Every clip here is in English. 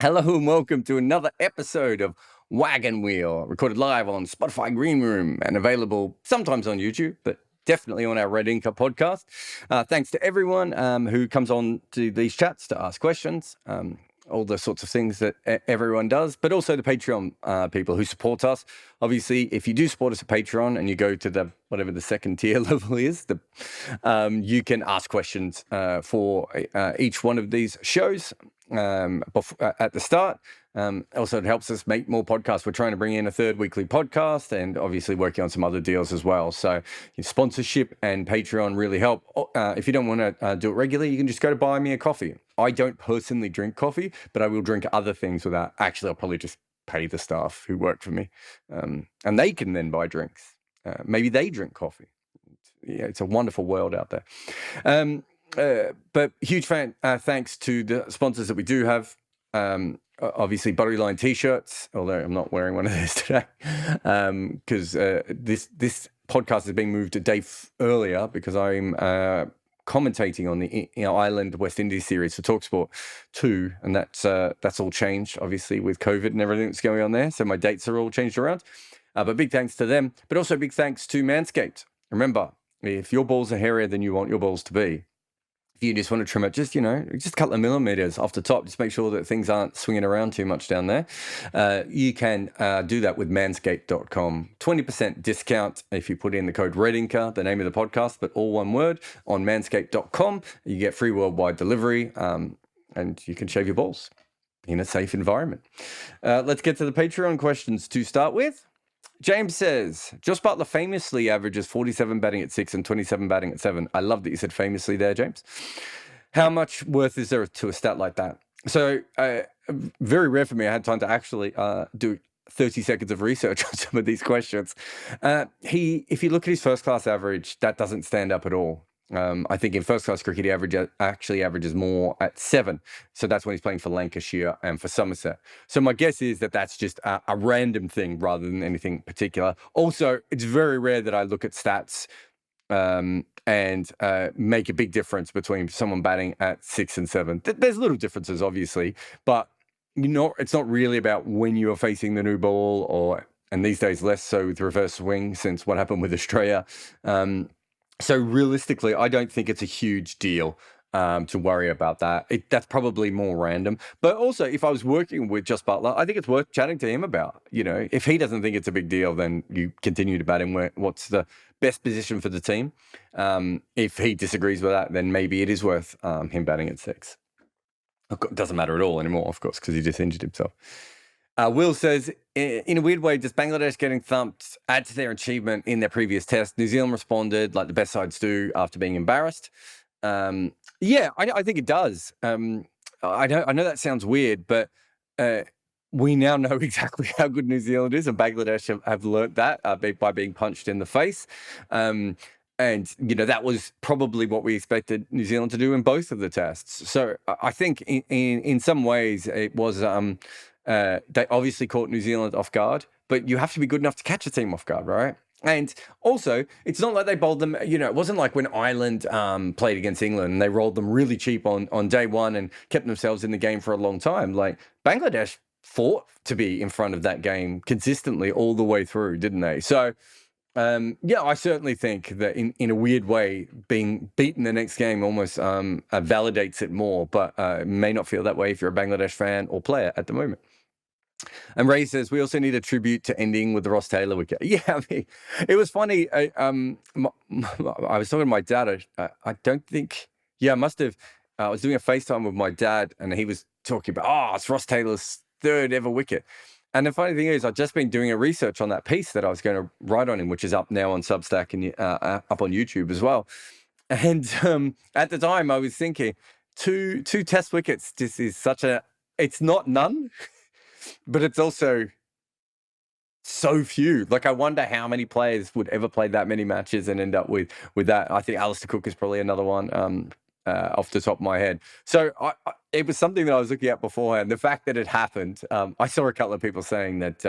Hello and welcome to another episode of Wagon Wheel, recorded live on Spotify Green Room and available sometimes on YouTube, but definitely on our Red Inca podcast. Thanks to everyone who comes on to these chats to ask questions, all the sorts of things that everyone does, but also the Patreon people who support us. Obviously, if you do support us at Patreon and you go to the whatever the second tier level is, you can ask questions for each one of these shows at the start. Also, it helps us make more podcasts. We're trying to bring in a third weekly podcast and obviously working on some other deals as well. So sponsorship and Patreon really help. If you don't want to do it regularly, you can just go to buy me a coffee. I don't personally drink coffee, but I will drink other things without. Actually, I'll probably just pay the staff who work for me, and they can then buy drinks. Maybe they drink coffee. Yeah, it's a wonderful world out there. But huge thanks to the sponsors that we do have. Obviously, Butterline T-shirts, although I'm not wearing one of those today, because this podcast is being moved a day earlier because I'm commentating on the Ireland West Indies series for TalkSport 2, and that's all changed, obviously, with COVID and everything that's going on there. So my dates are all changed around. But big thanks to them, but also big thanks to Manscaped. Remember, if your balls are hairier than you want your balls to be, if you just want to trim it, just a couple of millimeters off the top, just make sure that things aren't swinging around too much down there. You can do that with manscaped.com. 20% discount if you put in the code REDINCA, the name of the podcast, but all one word, on manscaped.com. You get free worldwide delivery, and you can shave your balls in a safe environment. Let's get to the Patreon questions to start with. James says, Josh Buttler famously averages 47 batting at 6 and 27 batting at 7. I love that you said famously there, James. How much worth is there to a stat like that? So, very rare for me. I had time to actually do 30 seconds of research on some of these questions. If you look at his first-class average, that doesn't stand up at all. I think in first-class cricket, he actually averages more at 7. So that's when he's playing for Lancashire and for Somerset. So my guess is that that's just a random thing rather than anything particular. Also, it's very rare that I look at stats and make a big difference between someone batting at 6 and 7. There's little differences, obviously, but it's not really about when you are facing the new ball, and these days less so with reverse swing since what happened with Australia. So realistically, I don't think it's a huge deal to worry about that. That's probably more random. But also, if I was working with Just Buttler, I think it's worth chatting to him about. If he doesn't think it's a big deal, then you continue to bat him what's the best position for the team. If he disagrees with that, then maybe it is worth him batting at 6. It doesn't matter at all anymore, of course, because he just injured himself. Will says, in a weird way, does Bangladesh getting thumped add to their achievement in their previous test? New Zealand responded like the best sides do after being embarrassed. Yeah, I think it does. I know that sounds weird, but we now know exactly how good New Zealand is, and Bangladesh have learnt that by being punched in the face. And that was probably what we expected New Zealand to do in both of the tests. So I think in some ways it was. They obviously caught New Zealand off guard, but you have to be good enough to catch a team off guard, right? And also, it's not like they bowled them, it wasn't like when Ireland played against England and they rolled them really cheap on day one and kept themselves in the game for a long time. Like, Bangladesh fought to be in front of that game consistently all the way through, didn't they? So, I certainly think that in a weird way, being beaten the next game almost validates it more, but may not feel that way if you're a Bangladesh fan or player at the moment. And Ray says, we also need a tribute to ending with the Ross Taylor wicket. Yeah, I mean, it was funny. I was talking to my dad. I don't think, I must have. I was doing a FaceTime with my dad, and he was talking about, it's Ross Taylor's 3rd ever wicket. And the funny thing is, I've just been doing a research on that piece that I was going to write on him, which is up now on Substack and up on YouTube as well. And at the time, I was thinking, two test wickets, this is it's not none. But it's also so few. Like, I wonder how many players would ever play that many matches and end up with that. I think Alistair Cook is probably another one. off the top of my head. So it was something that I was looking at beforehand. The fact that it happened, I saw a couple of people saying that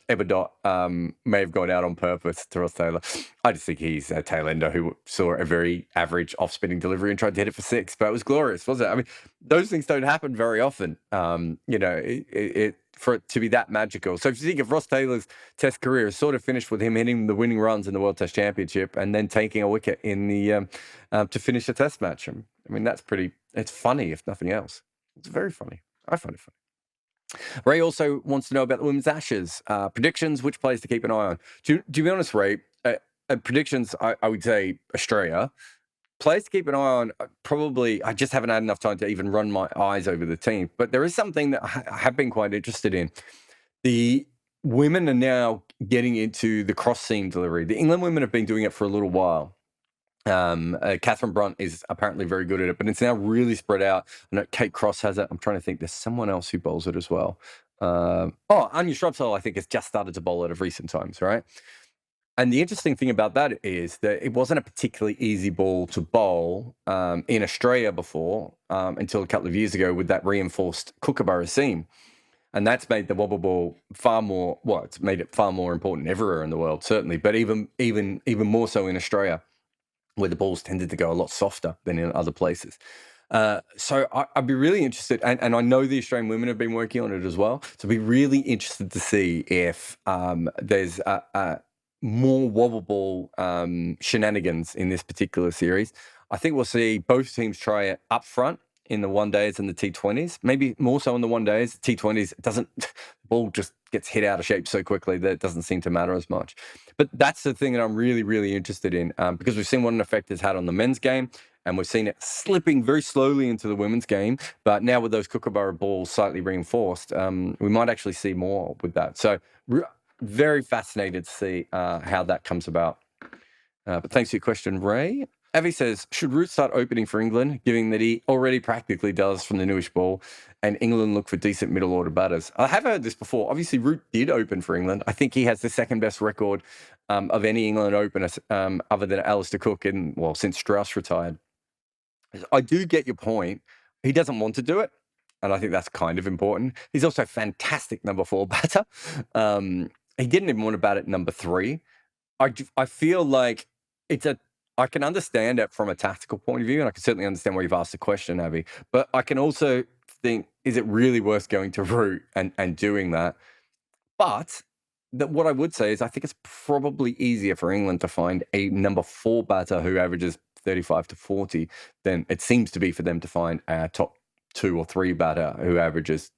Eberdot may have gone out on purpose to Ross Taylor. I just think he's a tail ender who saw a very average off-spinning delivery and tried to hit it for 6, but it was glorious, wasn't it? I mean, those things don't happen very often. For it to be that magical. So if you think of Ross Taylor's Test career, is sort of finished with him hitting the winning runs in the World Test Championship and then taking a wicket in the to finish a Test match. I mean, that's pretty. It's funny, if nothing else. It's very funny. I find it funny. Ray also wants to know about the Women's Ashes predictions. Which players to keep an eye on? To be honest, Ray, predictions. I would say Australia. Players to keep an eye on, probably, I just haven't had enough time to even run my eyes over the team. But there is something that I have been quite interested in. The women are now getting into the cross seam delivery. The England women have been doing it for a little while. Catherine Brunt is apparently very good at it, but it's now really spread out. I know Kate Cross has it. I'm trying to think. There's someone else who bowls it as well. Anya Shrubsole, I think, has just started to bowl it of recent times, right? And the interesting thing about that is that it wasn't a particularly easy ball to bowl in Australia before until a couple of years ago with that reinforced kookaburra seam. And that's made the wobble ball far more, well, it's made it far more important everywhere in the world, certainly, but even more so in Australia, where the balls tended to go a lot softer than in other places. So I'd be really interested, and I know the Australian women have been working on it as well, so I'd be really interested to see if there's more wobble ball shenanigans in this particular series. I think we'll see both teams try it up front in the one days and the T20s, maybe more so in the one days. T20s, the ball just gets hit out of shape so quickly that it doesn't seem to matter as much. But that's the thing that I'm really, really interested in because we've seen what an effect it's had on the men's game, and we've seen it slipping very slowly into the women's game. But now with those kookaburra balls slightly reinforced, we might actually see more with that. So very fascinated to see how that comes about. But thanks for your question, Ray. Avi says, should Root start opening for England, given that he already practically does from the newish ball, and England look for decent middle order batters? I have heard this before. Obviously, Root did open for England. I think he has the second best record of any England opener other than Alistair Cook since Strauss retired. I do get your point. He doesn't want to do it, and I think that's kind of important. He's also a fantastic number 4 batter. He didn't even want to bat at number 3. I feel like I can understand it from a tactical point of view, and I can certainly understand why you've asked the question, Abby. But I can also think, is it really worth going to Root and doing that? But what I would say is I think it's probably easier for England to find a number 4 batter who averages 35 to 40 than it seems to be for them to find a top 2 or 3 batter who averages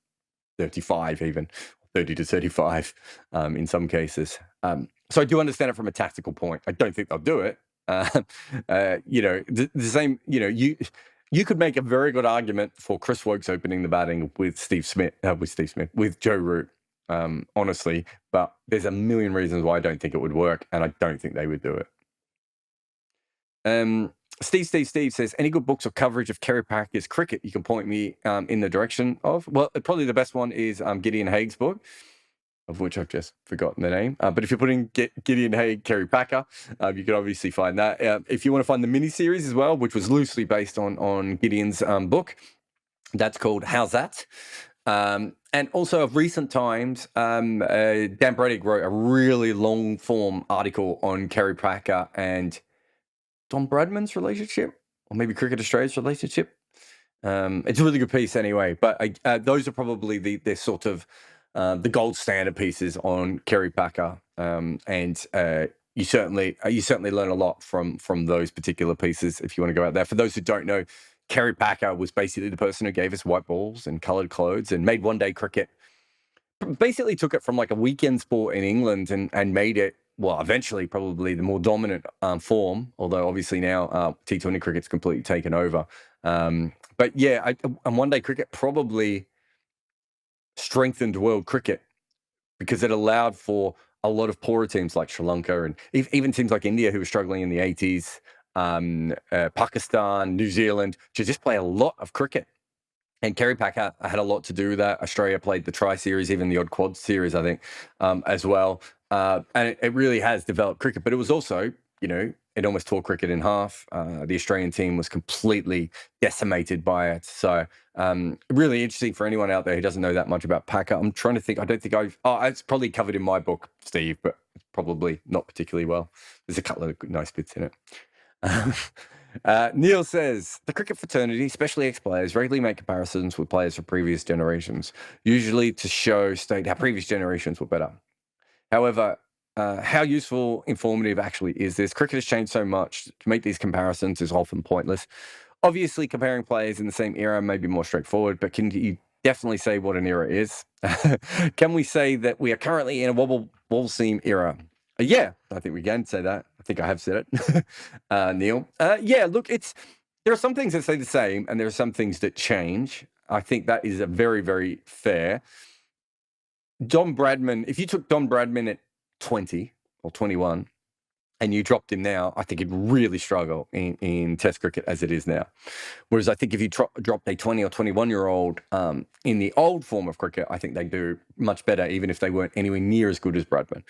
35 even, 30 to 35 in some cases. So I do understand it from a tactical point. I don't think they'll do it. The same, you could make a very good argument for Chris Wokes opening the batting with Joe Root, honestly, but there's a million reasons why I don't think it would work, and I don't think they would do it. Steve says, any good books or coverage of Kerry Packer's cricket you can point me in the direction of? Well, probably the best one is Gideon Haig's book, of which I've just forgotten the name. But if you're putting Gideon Haig, Kerry Packer, you can obviously find that. If you want to find the mini-series as well, which was loosely based on Gideon's book, that's called How's That? And also of recent times, Dan Bredig wrote a really long-form article on Kerry Packer and Don Bradman's relationship, or maybe Cricket Australia's relationship. It's a really good piece anyway, but those are probably the sort of the gold standard pieces on Kerry Packer, and you certainly learn a lot from those particular pieces if you want to go out there. For those who don't know, Kerry Packer was basically the person who gave us white balls and coloured clothes and made one-day cricket. Basically took it from like a weekend sport in England and made it, well, eventually probably the more dominant form, although obviously now T20 cricket's completely taken over. But yeah, and one-day cricket probably strengthened world cricket because it allowed for a lot of poorer teams like Sri Lanka and even teams like India who were struggling in the 80s, Pakistan, New Zealand, to just play a lot of cricket. And Kerry Packer had a lot to do with that. Australia played the Tri-Series, even the odd Quad Series, I think, as well. And it really has developed cricket. But it was also, it almost tore cricket in half. The Australian team was completely decimated by it. So really interesting for anyone out there who doesn't know that much about Packer. I'm trying to think. I don't think it's probably covered in my book, Steve, but probably not particularly well. There's a couple of nice bits in it. Neil says, the cricket fraternity, especially ex-players, regularly make comparisons with players from previous generations, usually to state how previous generations were better. However, how useful, informative actually is this? Cricket has changed so much. To make these comparisons is often pointless. Obviously, comparing players in the same era may be more straightforward, but can you definitely say what an era is? Can we say that we are currently in a wobble seam era? Yeah, I think we can say that. I think I have said it, Neil. Yeah, look, there are some things that stay the same, and there are some things that change. I think that is a very, very fair. Don Bradman, if you took Don Bradman at 20 or 21 and you dropped him now, I think he'd really struggle in Test cricket as it is now. Whereas I think if you dropped a 20 or 21-year-old in the old form of cricket, I think they'd do much better, even if they weren't anywhere near as good as Bradman.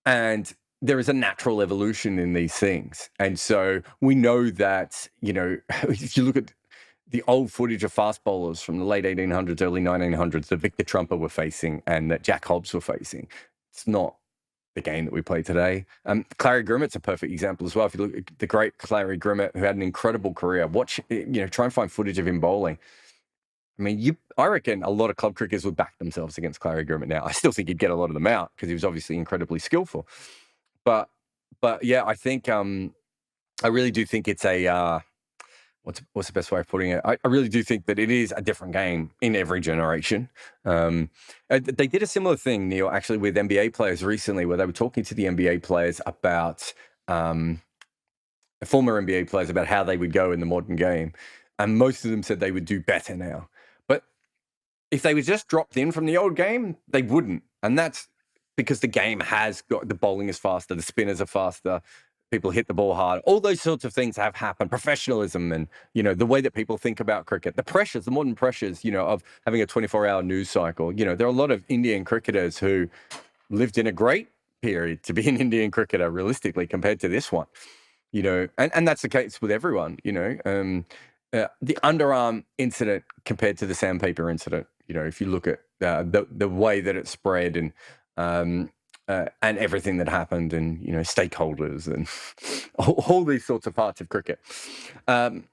And there is a natural evolution in these things. And so we know that, if you look at the old footage of fast bowlers from the late 1800s, early 1900s that Victor Trumper were facing and that Jack Hobbs were facing, it's not the game that we play today. Clary Grimmett's a perfect example as well. If you look at the great Clary Grimmett, who had an incredible career, try and find footage of him bowling. I mean, I reckon a lot of club cricketers would back themselves against Clary Grimmett now. I still think he'd get a lot of them out because he was obviously incredibly skillful. But yeah, I think I really do think it's a what's the best way of putting it? I really do think that it is a different game in every generation. They did a similar thing, Neil, actually, with NBA players recently, where they were talking to the NBA players about former NBA players about how they would go in the modern game, and most of them said they would do better now. But if they were just dropped in from the old game, they wouldn't, and that's because the game has got the bowling is faster, the spinners are faster. People hit the ball hard. All those sorts of things have happened. Professionalism and, the way that people think about cricket, the pressures, the modern pressures, of having a 24-hour news cycle. There are a lot of Indian cricketers who lived in a great period to be an Indian cricketer, realistically, compared to this one. And that's the case with everyone, the underarm incident compared to the sandpaper incident, if you look at the way that it spread and everything that happened and, stakeholders and all these sorts of parts of cricket. But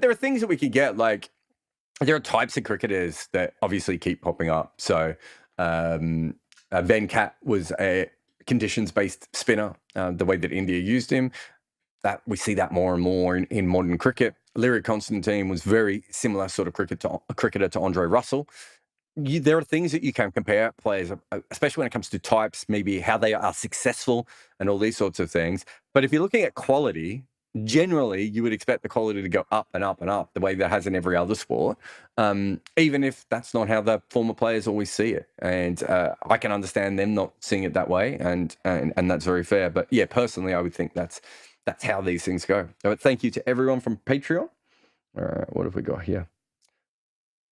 there are things that we could get, like there are types of cricketers that obviously keep popping up. So Venkat was a conditions-based spinner, the way that India used him. That we see that more and more in modern cricket. Leary Constantine was very similar sort of cricketer to Andre Russell. There are things that you can compare players, especially when it comes to types, maybe how they are successful and all these sorts of things. But if you're looking at quality, generally you would expect the quality to go up and up and up the way that has in every other sport, even if that's not how the former players always see it. And I can understand them not seeing it that way, and that's very fair. But yeah, personally, I would think that's how these things go. So thank you to everyone from Patreon. All right, what have we got here?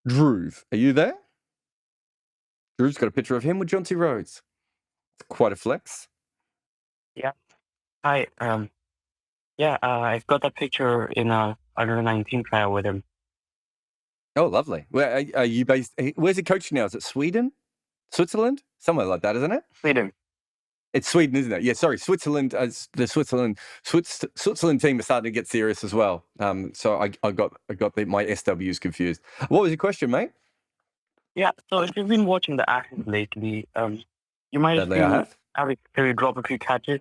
Dhruv, are you there? Drew's got a picture of him with John T. Rhodes. It's quite a flex. Yeah. Hi. I've got that picture in a under 19 trial with him. Oh, lovely. Where are you based? Where's he coaching now? Is it Sweden? Switzerland? Somewhere like that, isn't it? Sweden. It's Sweden, isn't it? Yeah, sorry. Switzerland. The Switzerland team is starting to get serious as well. So I got my SWs confused. What was your question, mate? Yeah, so if you've been watching the Ashes lately, you might have seen Alex Perry drop a few catches.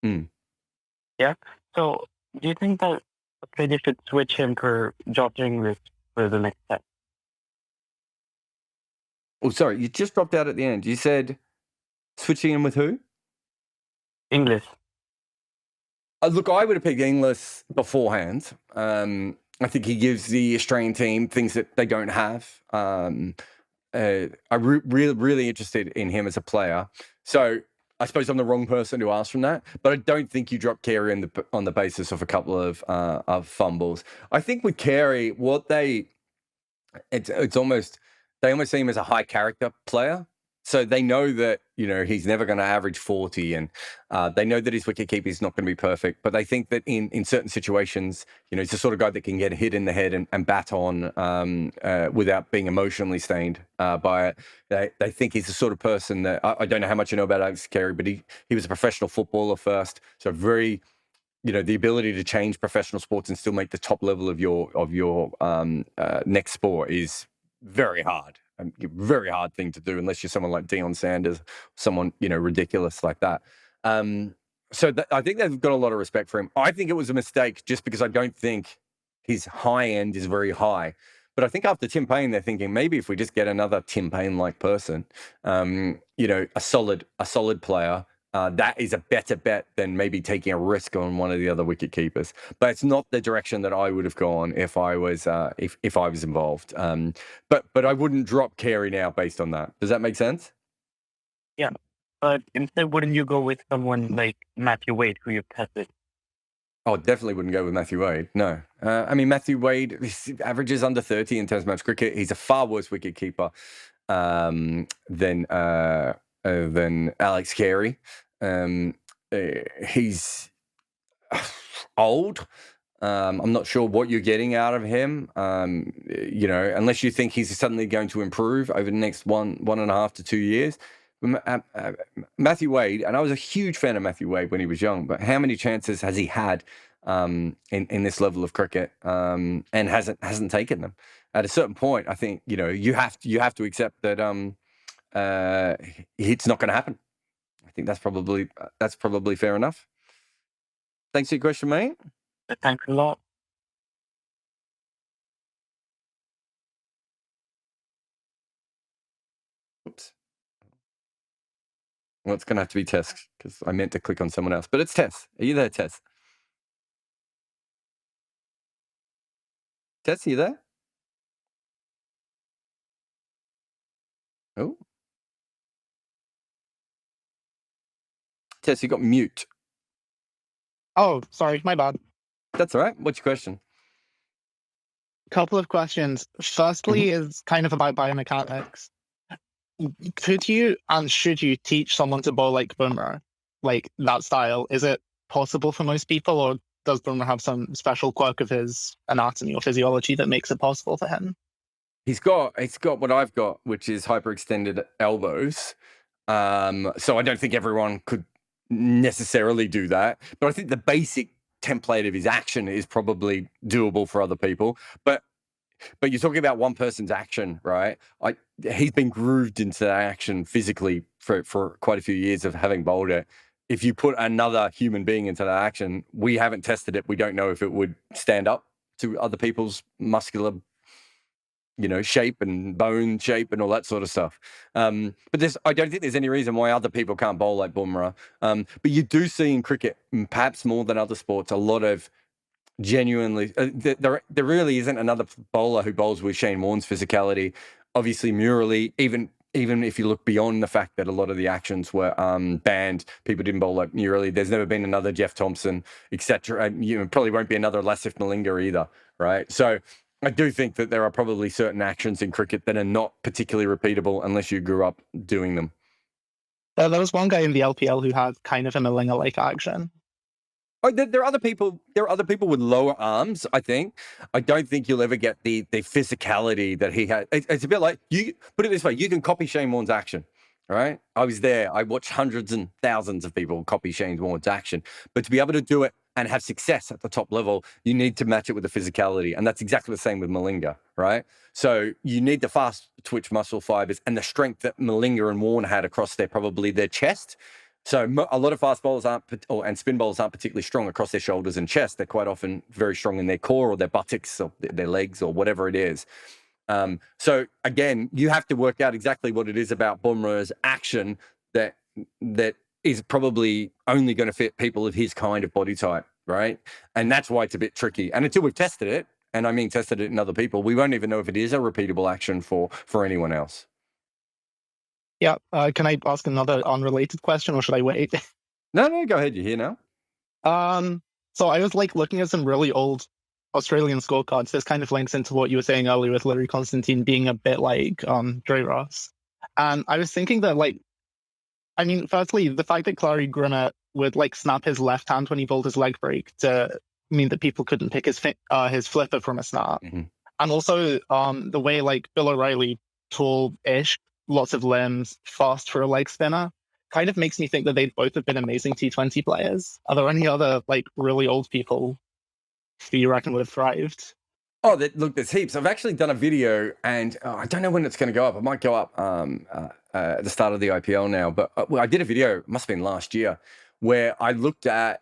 Yeah. So do you think that Australia should switch him for Josh Inglis for the next step? Oh, sorry, you just dropped out at the end. You said switching him with who? Inglis. Look, I would have picked Inglis beforehand. I think he gives the Australian team things that they don't have. I'm really interested in him as a player. So I suppose I'm the wrong person to ask from that, but I don't think you drop Kerry on the basis of a couple of fumbles. I think with Kerry, they almost see him as a high character player. So they know that, he's never going to average 40, and they know that his wicket-keeping is not going to be perfect, but they think that in certain situations, he's the sort of guy that can get hit in the head and bat on without being emotionally stained by it. They think he's the sort of person that, I don't know how much you know about Alex Carey, but he was a professional footballer first, so very... the ability to change professional sports and still make the top level of your next sport is very hard. Very hard thing to do unless you're someone like Deion Sanders, someone ridiculous like that. So I think they've got a lot of respect for him. I think it was a mistake just because I don't think his high end is very high. But I think after Tim Payne, they're thinking maybe if we just get another Tim Payne-like person, a solid player. That is a better bet than maybe taking a risk on one of the other wicket keepers. But it's not the direction that I would have gone if I was if I was involved. But I wouldn't drop Carey now based on that. Does that make sense? Yeah, but instead, wouldn't you go with someone like Matthew Wade, who you've tested? Oh, definitely wouldn't go with Matthew Wade. No, Matthew Wade averages under 30 in terms of match cricket. He's a far worse wicket keeper than Alex Carey. He's old. I'm not sure what you're getting out of him. Unless you think he's suddenly going to improve over the next 1.5 to 2 years. Matthew Wade, and I was a huge fan of Matthew Wade when he was young, but how many chances has he had in this level of cricket and hasn't taken them? At a certain point, I think you have to accept that it's not going to happen. I think that's probably fair enough. Thanks for your question, mate. Thanks a lot. Oops. Well, it's going to have to be Tess because I meant to click on someone else, but it's Tess. Are you there, Tess? Tess, are you there? Oh. Tess, you got mute. Oh, sorry, my bad. That's all right. What's your question? Couple of questions. Firstly is kind of about biomechanics. Could you and should you teach someone to bowl like Bumrah, like that style? Is it possible for most people, or does Bumrah have some special quirk of his anatomy or physiology that makes it possible for him? He's got what I've got, which is hyperextended elbows. So I don't think everyone could necessarily do that, but I think the basic template of his action is probably doable for other people. But you're talking about one person's action, right? He's been grooved into that action physically for quite a few years of having bowled it. If you put another human being into that action, we haven't tested it. We don't know if it would stand up to other people's muscular, shape and bone shape and all that sort of stuff. But I don't think there's any reason why other people can't bowl like Bumrah. But you do see in cricket, perhaps more than other sports, a lot of genuinely, there really isn't another bowler who bowls with Shane Warne's physicality. Obviously, Murali, even if you look beyond the fact that a lot of the actions were banned, people didn't bowl like Murali. There's never been another Jeff Thompson, etc. Probably won't be another Lasif Malinga either, right? So I do think that there are probably certain actions in cricket that are not particularly repeatable unless you grew up doing them. There was one guy in the LPL who had kind of a Malinga-like action. Oh, there are other people. There are other people with lower arms. I think. I don't think you'll ever get the physicality that he had. It's a bit like, you put it this way: you can copy Shane Warne's action, right? I was there. I watched hundreds and thousands of people copy Shane Warne's action, but to be able to do it and have success at the top level, you need to match it with the physicality, and that's exactly the same with Malinga, right? So you need the fast twitch muscle fibers and the strength that Malinga and Warne had across probably their chest. So a lot of fast bowlers and spin bowlers aren't particularly strong across their shoulders and chest. They're quite often very strong in their core or their buttocks or their legs or whatever it is. So again, you have to work out exactly what it is about Bumrah's action that is probably only going to fit people of his kind of body type, right? And that's why it's a bit tricky. And until we've tested it, and I mean tested it in other people, we won't even know if it is a repeatable action for anyone else. Yeah, can I ask another unrelated question, or should I wait? No, go ahead. You're here now. So I was looking at some really old Australian scorecards. This kind of links into what you were saying earlier with Larry Constantine being a bit like Dre Ross. And I was thinking that, like, I mean, firstly, the fact that Clary Grimmer would like snap his left hand when he bowled his leg break to mean that people couldn't pick his flipper from a snap, and also the way like Bill O'Reilly, tall-ish, lots of limbs, fast for a leg spinner, kind of makes me think that they'd both have been amazing T20 players. Are there any other like really old people who you reckon would have thrived? Oh, look, there's heaps. I've actually done a video, and I don't know when it's going to go up. It might go up at the start of the IPL now, but I did a video, it must have been last year, where I looked at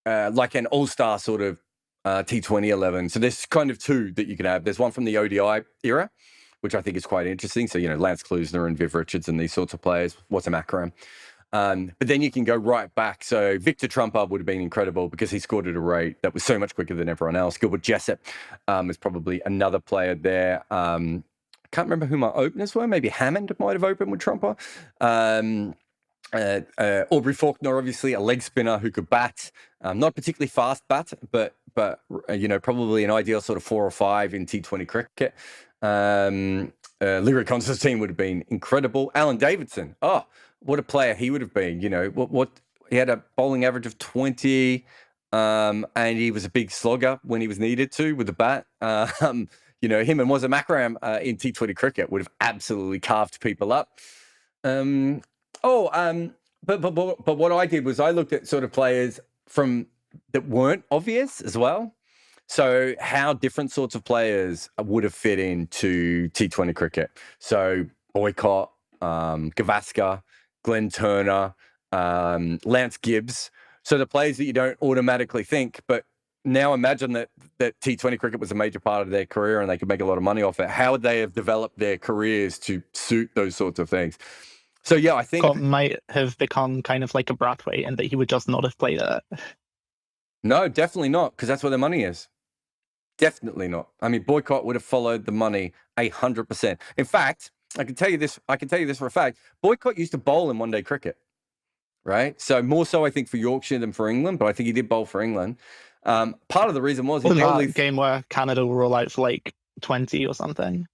like an all-star sort of T20 11. So there's kind of two that you can have. There's one from the ODI era, which I think is quite interesting. So, you know, Lance Klusener and Viv Richards and these sorts of players. What's a Akram? But then you can go right back. So Victor Trumper would have been incredible because he scored at a rate that was so much quicker than everyone else. Gilbert Jessop is probably another player there. I can't remember who my openers were. Maybe Hammond might have opened with Trumper. Aubrey Faulkner, obviously a leg spinner who could bat, not particularly fast bat, but you know, probably an ideal sort of 4 or 5 in T20 cricket. Leary Constantine would have been incredible. Alan Davidson, oh, what a player he would have been. You know, what he had a bowling average of 20, and he was a big slogger when he was needed to with the bat. You know, him and Wazam Akram in T20 cricket would have absolutely carved people up. But what I did was I looked at sort of players from that weren't obvious as well. So how different sorts of players would have fit into T20 cricket. So Boycott, Gavaskar, Glenn Turner, Lance Gibbs. So the players that you don't automatically think, but now imagine that T20 cricket was a major part of their career and they could make a lot of money off it. How would they have developed their careers to suit those sorts of things? So, yeah, I think... Scott might have become kind of like a Brathwaite and that he would just not have played it. No, definitely not, because that's where the money is. Definitely not. I mean, Boycott would have followed the money 100%. In fact, I can tell you this for a fact. Boycott used to bowl in one-day cricket, right? So more so, I think, for Yorkshire than for England, but I think he did bowl for England. Part of the reason was... that game where Canada were all out for like 20 or something.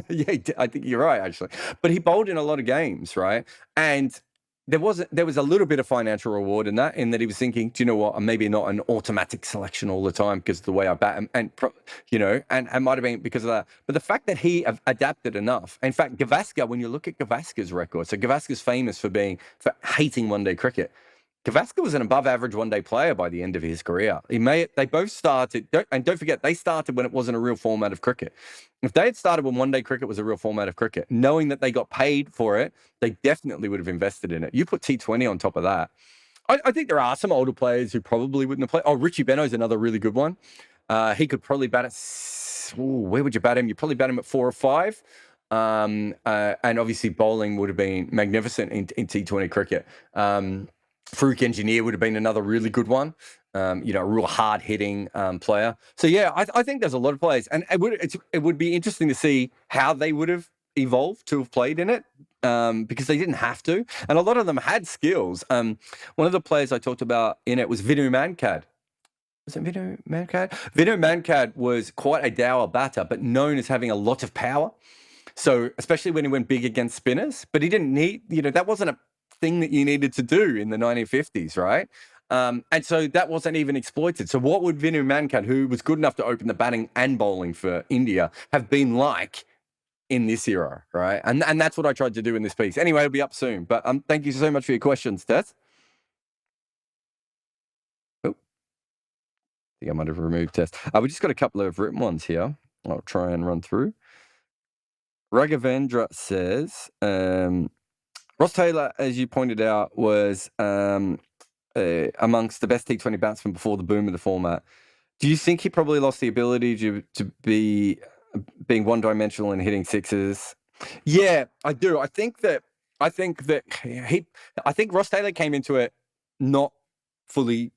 Yeah, I think you're right, actually. But he bowled in a lot of games, right? And there was a little bit of financial reward in that he was thinking, do you know what? I'm maybe not an automatic selection all the time because of the way I bat, and you know, and it might have been because of that. But the fact that he adapted enough. In fact, Gavaskar, when you look at Gavaskar's record, so Gavaskar's famous for hating one-day cricket. Gavaskar was an above-average one-day player by the end of his career. They both started, and don't forget, they started when it wasn't a real format of cricket. If they had started when one-day cricket was a real format of cricket, knowing that they got paid for it, they definitely would have invested in it. You put T20 on top of that. I think there are some older players who probably wouldn't have played. Oh, Richie Benaud's another really good one. He could probably bat at... where would you bat him? You'd probably bat him at 4 or 5. And obviously bowling would have been magnificent in T20 cricket. Farouk Engineer would have been another really good one, you know, a real hard-hitting player. So, yeah, I think there's a lot of players. And it would be interesting to see how they would have evolved to have played in it because they didn't have to. And a lot of them had skills. One of the players I talked about in it was Vinu Mankad. Was it Vinu Mankad? Vinu Mankad was quite a dour batter, but known as having a lot of power. So, especially when he went big against spinners. But he didn't need, you know, that wasn't a thing that you needed to do in the 1950s, right? And so that wasn't even exploited. So what would Vinu Mankad, who was good enough to open the batting and bowling for India, have been like in this era, right? And that's what I tried to do in this piece. Anyway, it'll be up soon. But thank you so much for your questions, Tess. Oh, I think I might have removed Tess. We just got a couple of written ones here. I'll try and run through. Raghavendra says... Ross Taylor, as you pointed out, was amongst the best T20 batsmen before the boom of the format. Do you think he probably lost the ability to be being one-dimensional and hitting sixes? Yeah, I do. I think Ross Taylor came into it not fully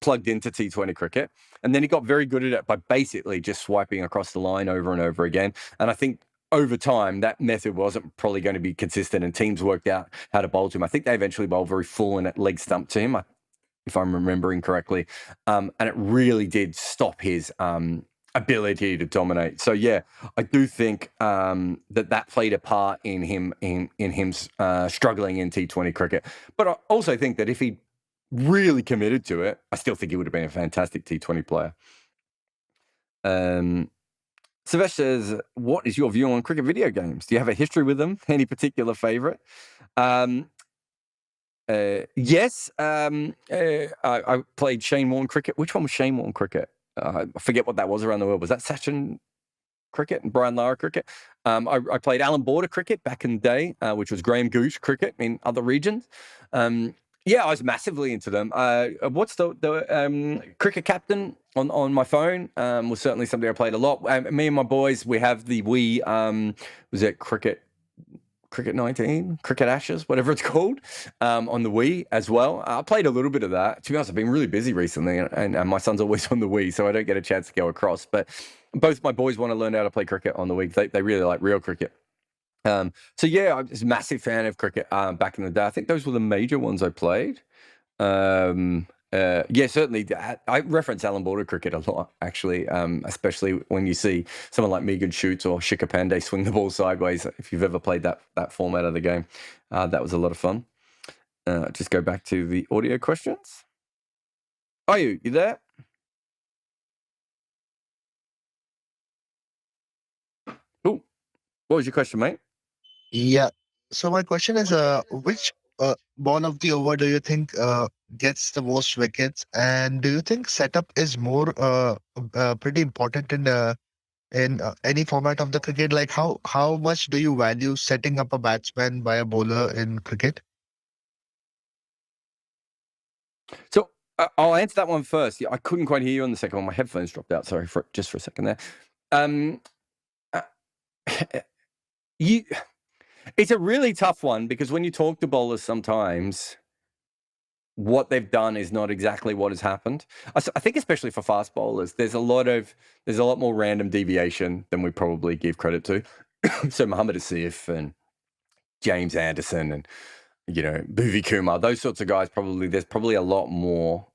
plugged into T20 cricket, and then he got very good at it by basically just swiping across the line over and over again. And I think over time, that method wasn't probably going to be consistent, and teams worked out how to bowl to him. I think they eventually bowled very full and at leg stump to him, if I'm remembering correctly. And it really did stop his ability to dominate. So yeah, I do think that played a part in him struggling in T20 cricket. But I also think that if he really committed to it, I still think he would have been a fantastic T20 player. Sylvester says, what is your view on cricket video games? Do you have a history with them? Any particular favorite? Yes. I played Shane Warne cricket. Which one was Shane Warne cricket? I forget what that was around the world. Was that Sachin cricket and Brian Lara cricket? I played Alan Border cricket back in the day, which was Graham Gooch cricket in other regions. Yeah, I was massively into them. What's the cricket captain on my phone was certainly something I played a lot. Me and my boys, we have the Wii, was it Cricket 19, Cricket Ashes, whatever it's called, on the Wii as well. I played a little bit of that. To be honest, I've been really busy recently, and my son's always on the Wii, so I don't get a chance to go across. But both my boys want to learn how to play cricket on the Wii. They really like real cricket. So yeah, I was a massive fan of cricket back in the day. I think those were the major ones I played. Yeah, certainly. I reference Alan Border cricket a lot, actually, especially when you see someone like Megan Shoots or Shikhar Pandey swing the ball sideways. If you've ever played that format of the game, that was a lot of fun. Just go back to the audio questions. Are you there? Oh, what was your question, mate? Yeah. So my question is, which ball of the over do you think gets the most wickets, and do you think setup is more pretty important in any format of the cricket? Like how much do you value setting up a batsman by a bowler in cricket? So I'll answer that one first. Yeah, I couldn't quite hear you on the second one. My headphones dropped out. Sorry just for a second there. It's a really tough one because when you talk to bowlers sometimes, what they've done is not exactly what has happened. I think especially for fast bowlers, there's a lot more random deviation than we probably give credit to. So Muhammad Asif and James Anderson and Bhuvi Kumar, those sorts of guys, there's probably a lot more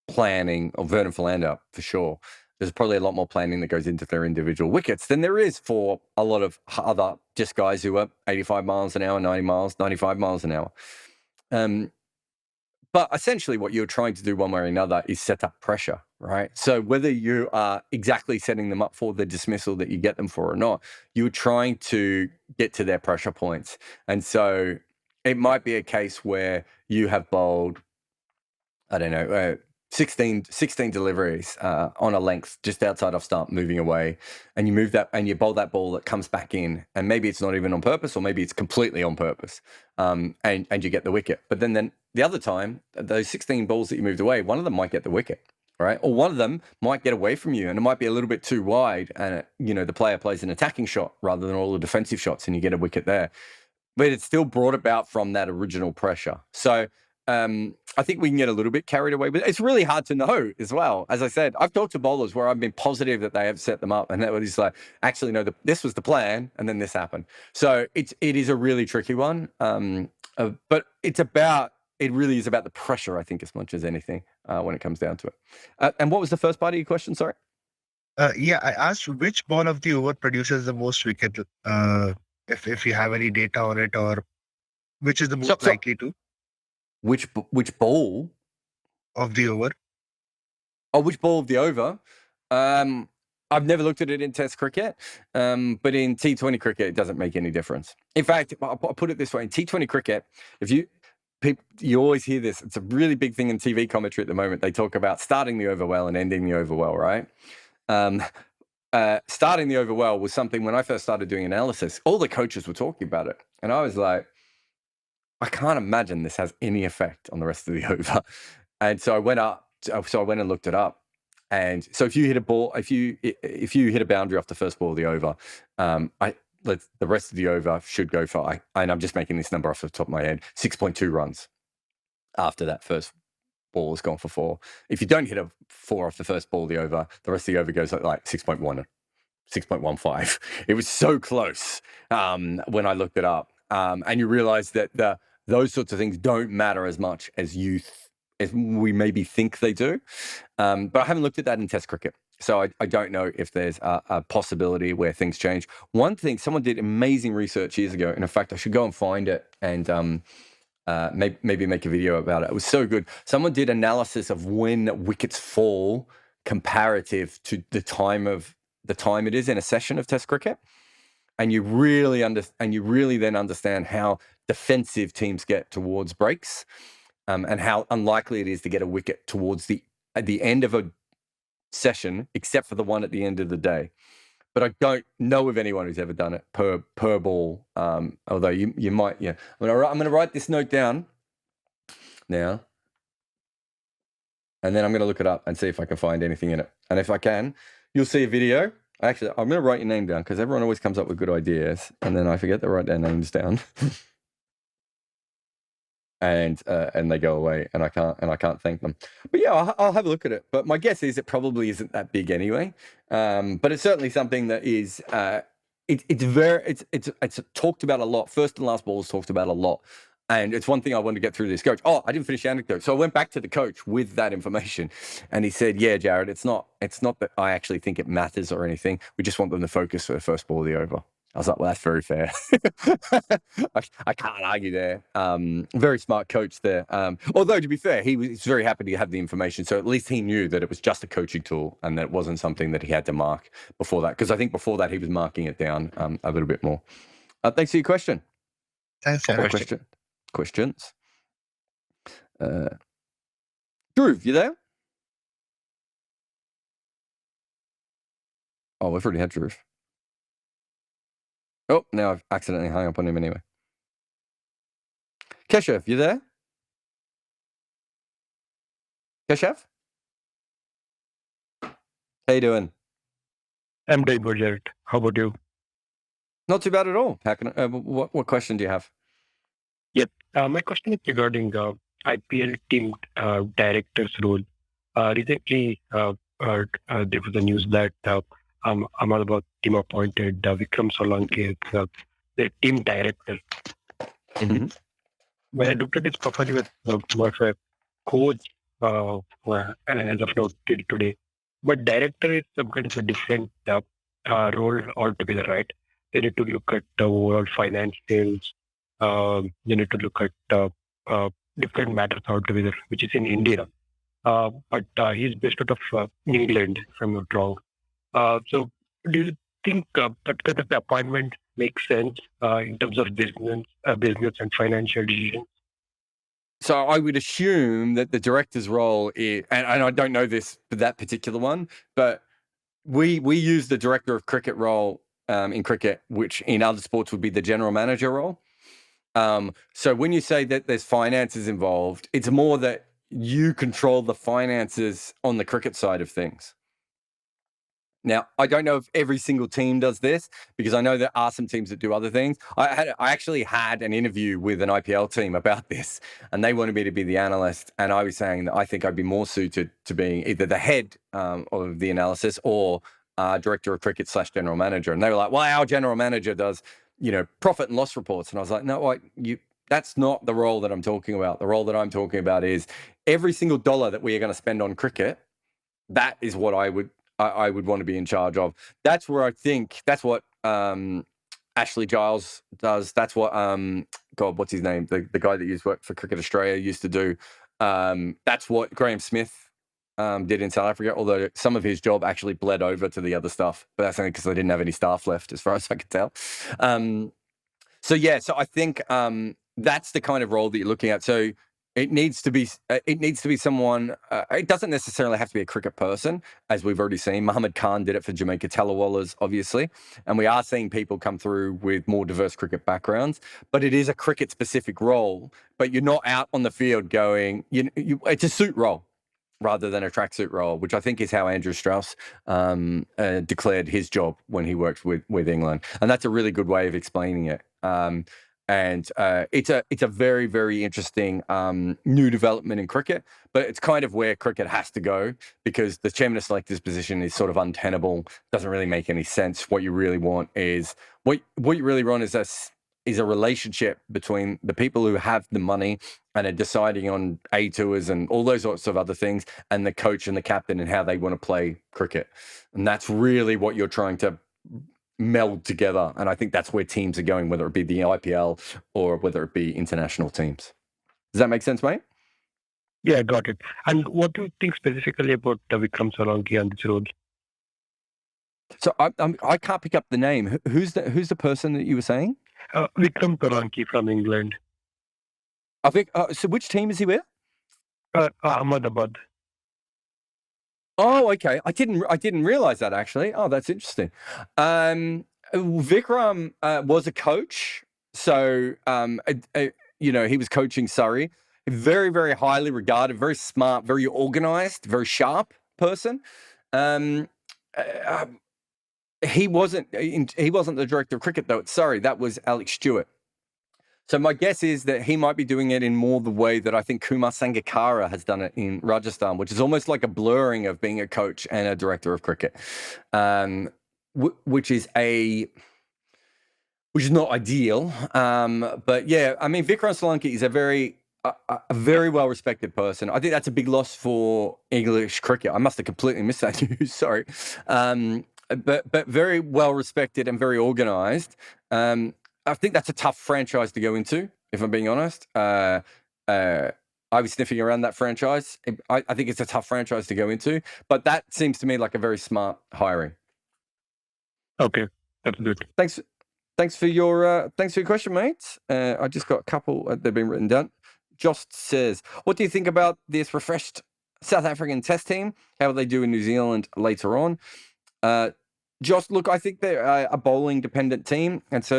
planning, or Vernon Philander for sure. There's probably a lot more planning that goes into their individual wickets than there is for a lot of other just guys who are 85 miles an hour, 90 miles, 95 miles an hour. But essentially what you're trying to do one way or another is set up pressure, right? So whether you are exactly setting them up for the dismissal that you get them for or not, you're trying to get to their pressure points. And so it might be a case where you have bowled, I don't know, 16 deliveries on a length just outside off stump, moving away, and you move that and you bowl that ball that comes back in, and maybe it's not even on purpose, or maybe it's completely on purpose, and you get the wicket. But then the other time, those 16 balls that you moved away, one of them might get the wicket, right? Or one of them might get away from you, and it might be a little bit too wide, and the player plays an attacking shot rather than all the defensive shots, and you get a wicket there. But it's still brought about from that original pressure. So I think we can get a little bit carried away, but it's really hard to know as well. As I said, I've talked to bowlers where I've been positive that they have set them up, and that was like, actually, no, this was the plan, and then this happened. So it is a really tricky one, but it really is about the pressure, I think, as much as anything when it comes down to it. And what was the first part of your question? Sorry. Yeah, I asked which ball of the over produces the most wicket. If you have any data on it, or which is the most likely to. Which ball of the over? Oh, which ball of the over? I've never looked at it in Test cricket, but in T20 cricket, it doesn't make any difference. In fact, I'll put it this way: in T20 cricket, you always hear this. It's a really big thing in TV commentary at the moment. They talk about starting the over well and ending the over well, right? Starting the over well was something when I first started doing analysis, all the coaches were talking about it, and I was like, I can't imagine this has any effect on the rest of the over. And so I went and looked it up. And so if you hit a ball, if you hit a boundary off the first ball of the over, the rest of the over should go for, and I'm just making this number off the top of my head, 6.2 runs after that first ball has gone for 4. If you don't hit a 4 off the first ball of the over, the rest of the over goes like 6.1, 6.15. It was so close when I looked it up. And you realize that those sorts of things don't matter as much as you as we maybe think they do. But I haven't looked at that in Test cricket. So I don't know if there's a possibility where things change. One thing, someone did amazing research years ago, and in fact, I should go and find it and maybe make a video about it. It was so good. Someone did analysis of when wickets fall comparative to the time it is in a session of Test cricket, and you really then understand how defensive teams get towards breaks, and how unlikely it is to get a wicket towards at the end of a session, except for the one at the end of the day. But I don't know of anyone who's ever done it per ball. Although you might, yeah. I'm going to write this note down now, and then I'm going to look it up and see if I can find anything in it. And if I can, you'll see a video. Actually, I'm going to write your name down because everyone always comes up with good ideas, and then I forget to write their names down. And they go away, and I can't thank them. But yeah, I'll have a look at it. But my guess is it probably isn't that big anyway. But it's certainly something that is it's talked about a lot. First and last ball is talked about a lot, and it's one thing I wanted to get through this coach. Oh, I didn't finish the anecdote, so I went back to the coach with that information, and he said, "Yeah, Jarrod, it's not that I actually think it matters or anything. We just want them to focus for the first ball of the over." I was like, well, that's very fair. I can't argue there. Very smart coach there. Although, to be fair, he was very happy to have the information. So at least he knew that it was just a coaching tool and that it wasn't something that he had to mark before that. Because I think before that, he was marking it down a little bit more. Thanks for your question. Thanks for Questions. Dhruv, you there? Oh, we've already had Dhruv. Oh, now I've accidentally hung up on him anyway. Keshav, you there? Keshav? How you doing? I'm doing good, Jarrod. How about you? Not too bad at all. How can what question do you have? Yep. My question is regarding IPL team director's role. Recently, there was a news that Ahmedabad team appointed Vikram Solanki as the team director. Mm-hmm. When I looked at his profile, he was more of a coach as of now till today. But director is some kind of a different role altogether, right? They need to look at the overall financials. You need to look at different matters altogether, which is in India. But he's based out of England, if I'm not wrong. So do you think that kind of appointment makes sense in terms of business and financial decisions? So I would assume that the director's role is, and I don't know this for that particular one, but we use the director of cricket role in cricket, which in other sports would be the general manager role. So when you say that there's finances involved, it's more that you control the finances on the cricket side of things. Now, I don't know if every single team does this because I know there are some teams that do other things. I actually had an interview with an IPL team about this, and they wanted me to be the analyst. And I was saying that I think I'd be more suited to being either the head of the analysis or director of cricket / general manager. And they were like, well, our general manager does, profit and loss reports. And I was like, no, that's not the role that I'm talking about. The role that I'm talking about is every single dollar that we are going to spend on cricket. That is what I would want to be in charge of. That's where I think that's what Ashley Giles does. That's what God, what's his name? The guy that used to work for Cricket Australia used to do. That's what Graham Smith did in South Africa, although some of his job actually bled over to the other stuff. But that's only because they didn't have any staff left, as far as I could tell. So I think that's the kind of role that you're looking at. So it needs to be someone. It doesn't necessarily have to be a cricket person, as we've already seen. Mohammed Khan did it for Jamaica Telewallers, obviously, and we are seeing people come through with more diverse cricket backgrounds. But it is a cricket-specific role. But you're not out on the field going. It's a suit role rather than a tracksuit role, which I think is how Andrew Strauss declared his job when he worked with England, and that's a really good way of explaining it. And it's a very, very interesting new development in cricket, but it's kind of where cricket has to go because the chairman of selectors position is sort of untenable, doesn't really make any sense. What you really want is is a relationship between the people who have the money and are deciding on A tours and all those sorts of other things, and the coach and the captain and how they want to play cricket. And that's really what you're trying to meld together. And I think that's where teams are going, whether it be the IPL or whether it be international teams. Does that make sense, mate? Yeah, got it. And what do you think specifically about Vikram Solanki and this role? So I can't pick up the name. Who's the person that you were saying? Vikram Solanki from England. I think. So which team is he with? Ahmedabad. Oh, okay. I didn't realize that actually. Oh, that's interesting. Vikram was a coach, so he was coaching Surrey. Very, very highly regarded, very smart, very organized, very sharp person. He wasn't the director of cricket though at Surrey. That was Alex Stewart. So my guess is that he might be doing it in more the way that I think Kumar Sangakkara has done it in Rajasthan, which is almost like a blurring of being a coach and a director of cricket, which is not ideal. But yeah, I mean, Vikram Solanki is a very well-respected person. I think that's a big loss for English cricket. I must have completely missed that news. Sorry. But very well-respected and very organised. I think that's a tough franchise to go into, if I'm being honest. I was sniffing around that franchise. I think it's a tough franchise to go into, but that seems to me like a very smart hiring. Okay, that's good. Thanks for your question, mate. I just got a couple. They've been written down. Jost says, "What do you think about this refreshed South African Test team? How will they do in New Zealand later on?" Jost, look, I think they're a bowling-dependent team, and so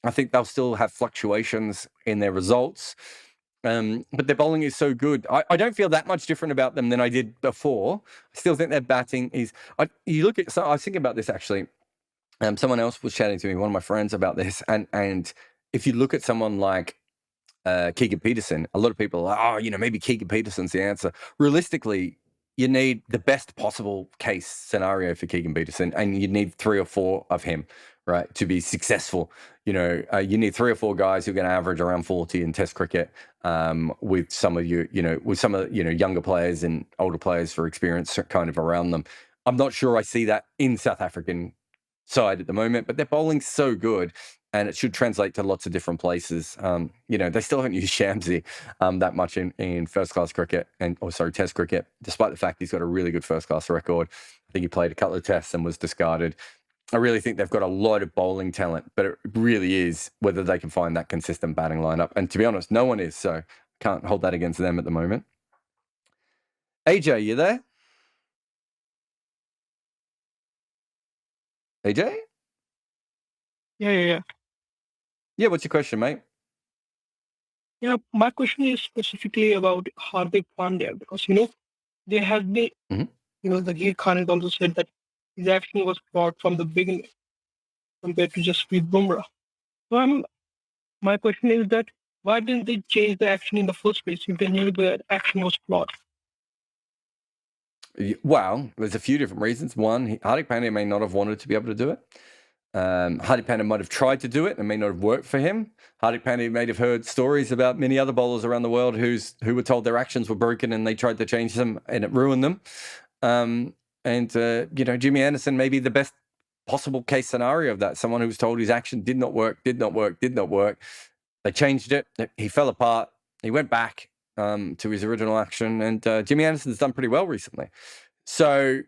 I think they'll still have fluctuations in their results. But their bowling is so good. I don't feel that much different about them than I did before. I still think their batting is. You look at. So I was thinking about this actually. Someone else was chatting to me, one of my friends, about this, and if you look at someone like Keegan Peterson, a lot of people are like, maybe Keegan Peterson's the answer. Realistically, you need the best possible case scenario for Keegan Peterson, and you need 3 or 4 of him, right, to be successful. You need 3 or 4 guys who are going to average around 40 in Test cricket, with some of younger players and older players for experience kind of around them. I'm not sure I see that in South African side at the moment, but their bowling's so good. And it should translate to lots of different places. They still haven't used Shamsi that much in first-class cricket Test cricket, despite the fact he's got a really good first-class record. I think he played a couple of tests and was discarded. I really think they've got a lot of bowling talent, but it really is whether they can find that consistent batting lineup. And to be honest, no one is, so can't hold that against them at the moment. AJ, you there? AJ? Yeah. Yeah, what's your question, mate? Yeah, my question is specifically about Hardik Pandya, because there has been, Zahir Khan has also said that his action was flawed from the beginning compared to Jasprit Bumrah. So my question is that why didn't they change the action in the first place if they knew the action was flawed? Well, there's a few different reasons. One, Hardik Pandya may not have wanted to be able to do it. Hardik Pandya might have tried to do it and may not have worked for him. Hardik Pandya may have heard stories about many other bowlers around the world who were told their actions were broken and they tried to change them and it ruined them. Jimmy Anderson may be the best possible case scenario of that. Someone who was told his action did not work. They changed it. He fell apart. He went back to his original action, and Jimmy Anderson's done pretty well recently. So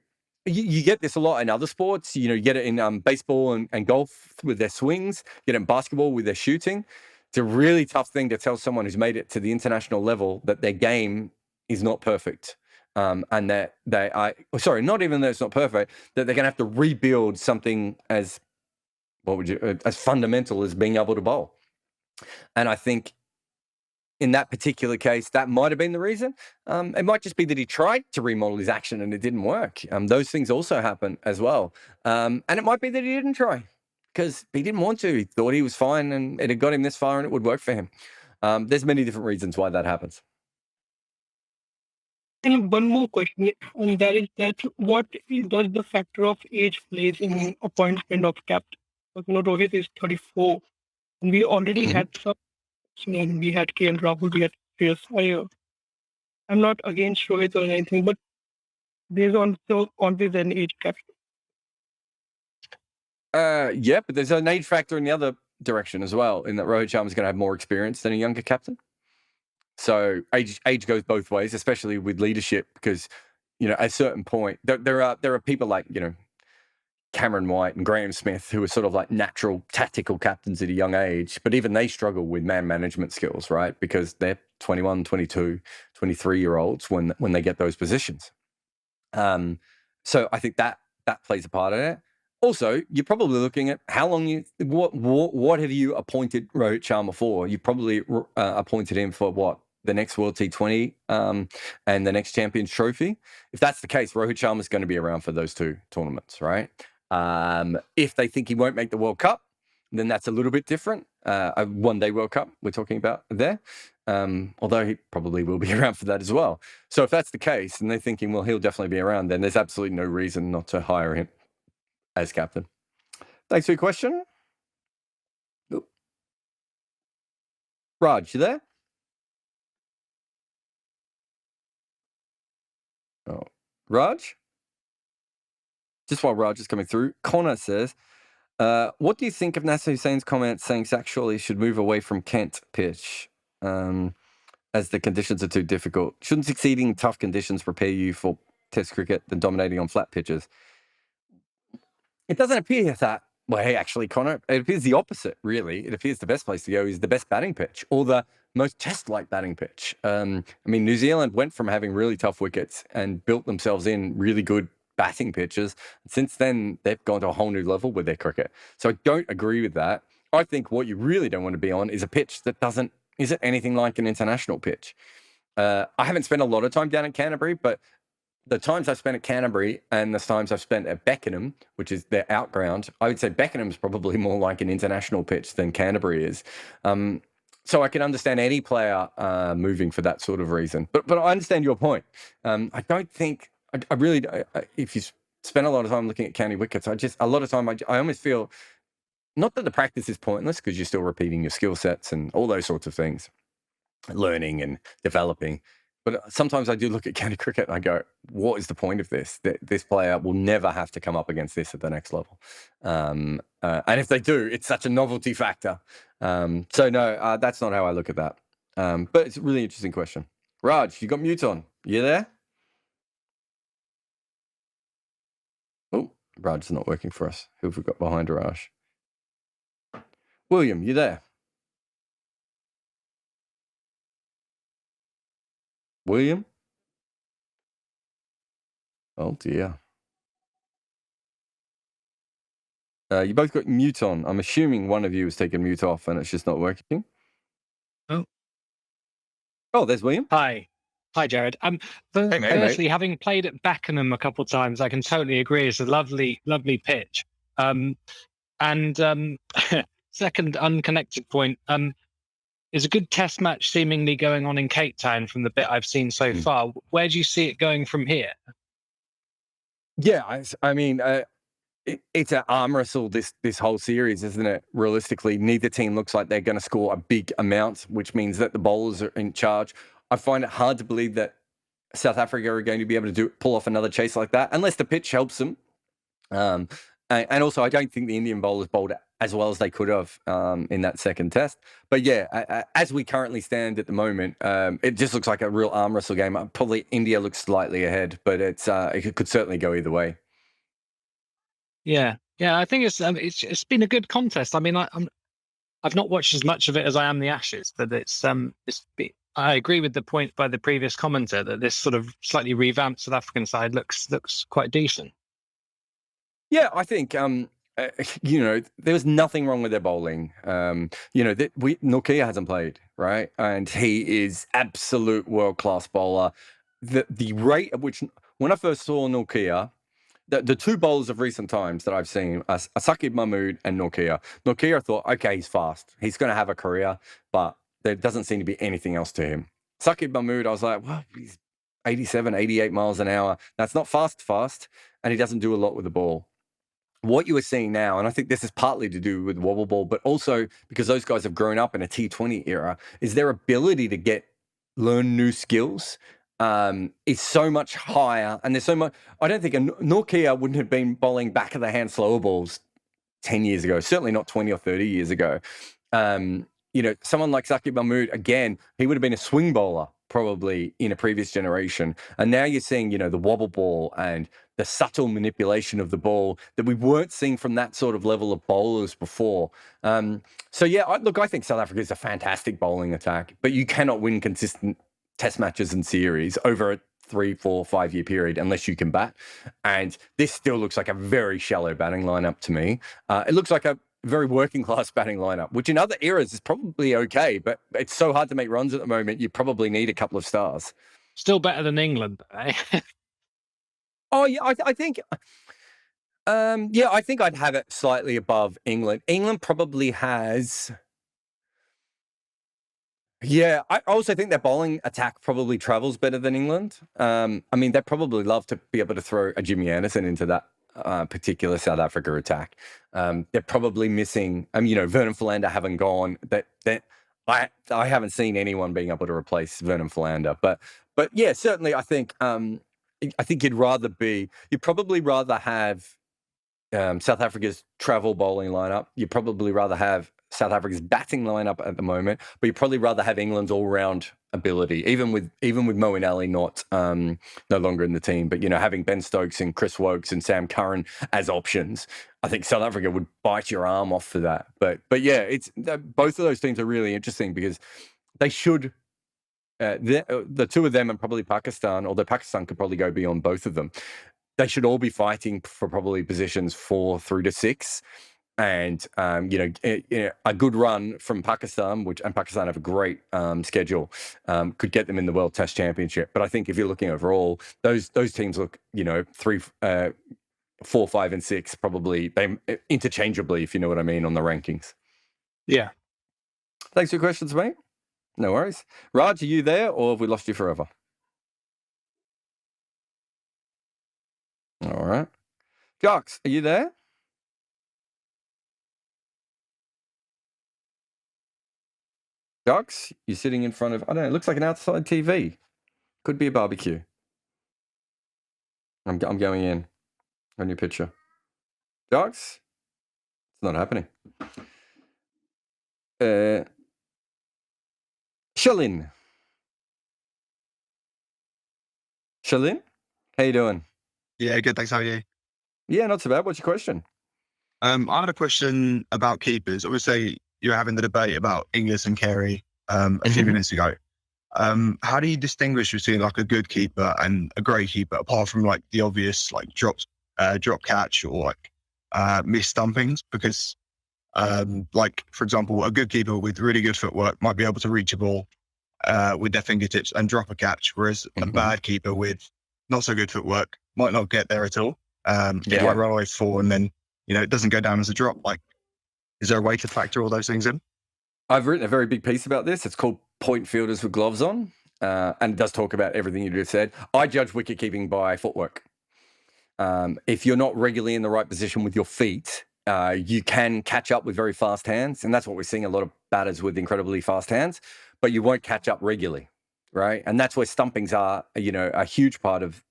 you get this a lot in other sports. You get it in baseball and golf with their swings. You get it in basketball with their shooting. It's a really tough thing to tell someone who's made it to the international level that their game is not perfect. And that not even that it's not perfect, that they're going to have to rebuild something as fundamental as being able to bowl. And I think in that particular case, that might have been the reason. It might just be that he tried to remodel his action and it didn't work. Those things also happen as well. And it might be that he didn't try because he didn't want to. He thought he was fine and it had got him this far and it would work for him. There's many different reasons why that happens. And one more question, and that is that what does the factor of age plays in appointment of captain? Rohit is 34. And we already had some. We had KL Rahul, we had Shreyas Iyer. I'm not against Rohit or anything, but there's also always an age gap. Yeah, but there's an age factor in the other direction as well, in that Rohit Sharma's going to have more experience than a younger captain. So age goes both ways, especially with leadership, because at a certain point there are people like Cameron White and Graham Smith who are sort of like natural tactical captains at a young age, but even they struggle with man management skills, right? Because they're 21, 22, 23-year-olds when they get those positions. So I think that plays a part in it. Also, you're probably looking at how long what have you appointed Rohit Sharma for? You probably appointed him for the next World T20 and the next Champions Trophy. If that's the case, Rohit Sharma's going to be around for those two tournaments, right? If they think he won't make the World Cup, then that's a little bit different. A one-day World Cup we're talking about there. Although he probably will be around for that as well. So if that's the case, and they're thinking, well, he'll definitely be around, then there's absolutely no reason not to hire him as captain. Thanks for your question. Oop. Raj, you there? Oh, Raj? Just while Raj is coming through, Connor says, what do you think of Nasser Hussain's comment saying Zach Shawley should move away from Kent pitch as the conditions are too difficult? Shouldn't succeeding in tough conditions prepare you for Test cricket than dominating on flat pitches? It doesn't appear that way, actually, Connor. It appears the opposite, really. It appears the best place to go is the best batting pitch, or the most test-like batting pitch. New Zealand went from having really tough wickets and built themselves in really good batting pitches. Since then, they've gone to a whole new level with their cricket. So I don't agree with that. I think what you really don't want to be on is a pitch that isn't anything like an international pitch. I haven't spent a lot of time down in Canterbury, but the times I've spent at Canterbury and the times I've spent at Beckenham, which is their outground, I would say Beckenham's probably more like an international pitch than Canterbury is. So I can understand any player moving for that sort of reason. But I understand your point. I don't think, I really, if you spend a lot of time looking at county wickets, a lot of time, I almost feel, not that the practice is pointless because you're still repeating your skill sets and all those sorts of things, learning and developing. But sometimes I do look at county cricket and I go, what is the point of this? This player will never have to come up against this at the next level. And if they do, it's such a novelty factor. So no, that's not how I look at that. But it's a really interesting question. Raj, you got mute on. You there? Oh, Raj's not working for us. Who have we got behind Raj? William, you there? William? Oh dear. You both got mute on. I'm assuming one of you has taken mute off and it's just not working. Oh, there's William. Hi, Jarrod. Firstly, having played at Beckenham a couple of times, I can totally agree. It's a lovely, lovely pitch. Second unconnected point, is a good test match seemingly going on in Cape Town from the bit I've seen so far. Where do you see it going from here? Yeah, I mean, it's an arm wrestle, this whole series, isn't it? Realistically, neither team looks like they're going to score a big amount, which means that the bowlers are in charge. I find it hard to believe that South Africa are going to be able to pull off another chase like that, unless the pitch helps them. And also, I don't think the Indian bowlers bowled as well as they could have in that second test. But yeah, as we currently stand at the moment, it just looks like a real arm wrestle game. Probably India looks slightly ahead, but it could certainly go either way. Yeah, I think it's been a good contest. I mean, I've not watched as much of it as I am the Ashes, but I agree with the point by the previous commenter that this sort of slightly revamped South African side looks quite decent. Yeah, I think there was nothing wrong with their bowling. Nortje hasn't played, right, and he is absolute world class bowler. The rate at which, when I first saw Nortje, the two bowlers of recent times that I've seen are Saqib Mahmood and Nortje. Nortje, I thought, okay, he's fast, he's going to have a career, but there doesn't seem to be anything else to him. Saqib Mahmood, I was like, well, he's 87, 88 miles an hour. That's not fast, and he doesn't do a lot with the ball. what you are seeing now, and I think this is partly to do with wobble ball, but also because those guys have grown up in a T20 era, is their ability to learn new skills is so much higher. And there's so much, I don't think a Norkia wouldn't have been bowling back of the hand slower balls 10 years ago, certainly not 20 or 30 years ago. Someone like Zaki Mahmood, again, he would have been a swing bowler probably in a previous generation. And now you're seeing, the wobble ball and the subtle manipulation of the ball that we weren't seeing from that sort of level of bowlers before. I think South Africa is a fantastic bowling attack, but you cannot win consistent test matches and series over a 3, 4, 5 year period unless you can bat. And this still looks like a very shallow batting lineup to me. It looks like a very working class batting lineup, which in other eras is probably okay, but it's so hard to make runs at the moment. You probably need a couple of stars. Still better than England, eh? Oh yeah, I think. I think I'd have it slightly above England. England probably has. Yeah, I also think their bowling attack probably travels better than England. They probably love to be able to throw a Jimmy Anderson into that particular South Africa attack. They're probably missing. Vernon Philander haven't gone. I haven't seen anyone being able to replace Vernon Philander. But yeah, certainly I think you'd probably rather have South Africa's travel bowling lineup. You'd probably rather have South Africa's batting lineup at the moment, but you'd probably rather have England's all-round ability, even with Moeen Ali no longer in the team. But having Ben Stokes and Chris Wokes and Sam Curran as options, I think South Africa would bite your arm off for that. But yeah, it's both of those teams are really interesting because they should. The two of them and probably Pakistan, although Pakistan could probably go beyond both of them, they should all be fighting for probably positions 4 through to 6. And, a good run from Pakistan, and Pakistan have a great schedule, could get them in the World Test Championship. But I think if you're looking overall, those teams look, 3, 4, 5, and 6, probably they interchangeably, if you know what I mean, on the rankings. Yeah. Thanks for your questions, mate. No worries. Raj, are you there or have we lost you forever? All right. Jocks, are you there? Jocks, you're sitting in front of, I don't know, it looks like an outside TV. Could be a barbecue. I'm going in on your picture. Jocks? It's not happening. Shalin, how you doing? Yeah, good. Thanks. How are you? Yeah, not so bad. What's your question? I had a question about keepers. Obviously, you were having the debate about Inglis and Kerry a few minutes ago. How do you distinguish between like a good keeper and a great keeper, apart from like the obvious like drop catch or like missed stumpings? Because like for example, a good keeper with really good footwork might be able to reach a ball with their fingertips and drop a catch, whereas a bad keeper with not so good footwork might not get there at all. It might run away 4 and then it doesn't go down as a drop. Like, is there a way to factor all those things in? I've written a very big piece about this. It's called Point Fielders with Gloves On, and it does talk about everything you just said. I judge wicket keeping by footwork. If you're not regularly in the right position with your feet, you can catch up with very fast hands, and that's what we're seeing a lot of batters with incredibly fast hands, but you won't catch up regularly, right? And that's where stumpings are, a huge part of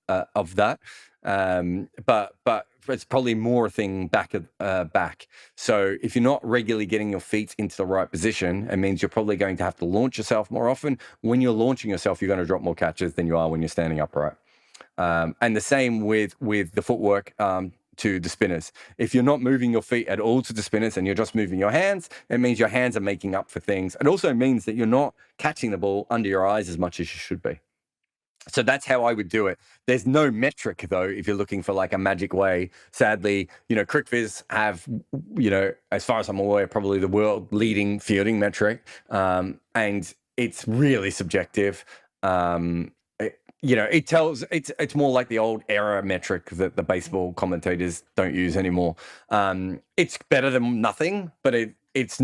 that. But it's probably more a thing back. So if you're not regularly getting your feet into the right position, it means you're probably going to have to launch yourself more often. When you're launching yourself, you're going to drop more catches than you are when you're standing upright. And the same with the footwork to the spinners. If you're not moving your feet at all to the spinners and you're just moving your hands, it means your hands are making up for things. It also means that you're not catching the ball under your eyes as much as you should be. So that's how I would do it. There's no metric, though, if you're looking for like a magic way. Sadly, CricViz have, as far as I'm aware, probably the world leading fielding metric. And it's really subjective. It tells it's more like the old error metric that the baseball commentators don't use anymore. It's better than nothing, but it's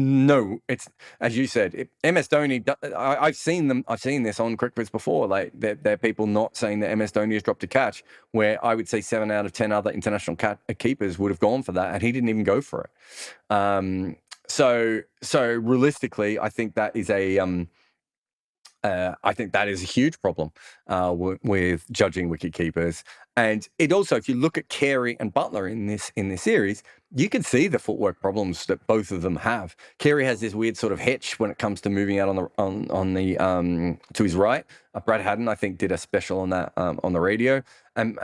as you said, MS Dhoni. I've seen this on Cricketers before. Like there are people not saying that MS Dhoni has dropped a catch, where I would say 7 out of 10 other international keepers would have gone for that, and he didn't even go for it. So realistically, I think that is a huge problem with judging wicket keepers. And it also, if you look at Kerry and Buttler in this series, you can see the footwork problems that both of them have. Kerry has this weird sort of hitch when it comes to moving out on the to his right. Brad Haddon, I think, did a special on that on the radio, and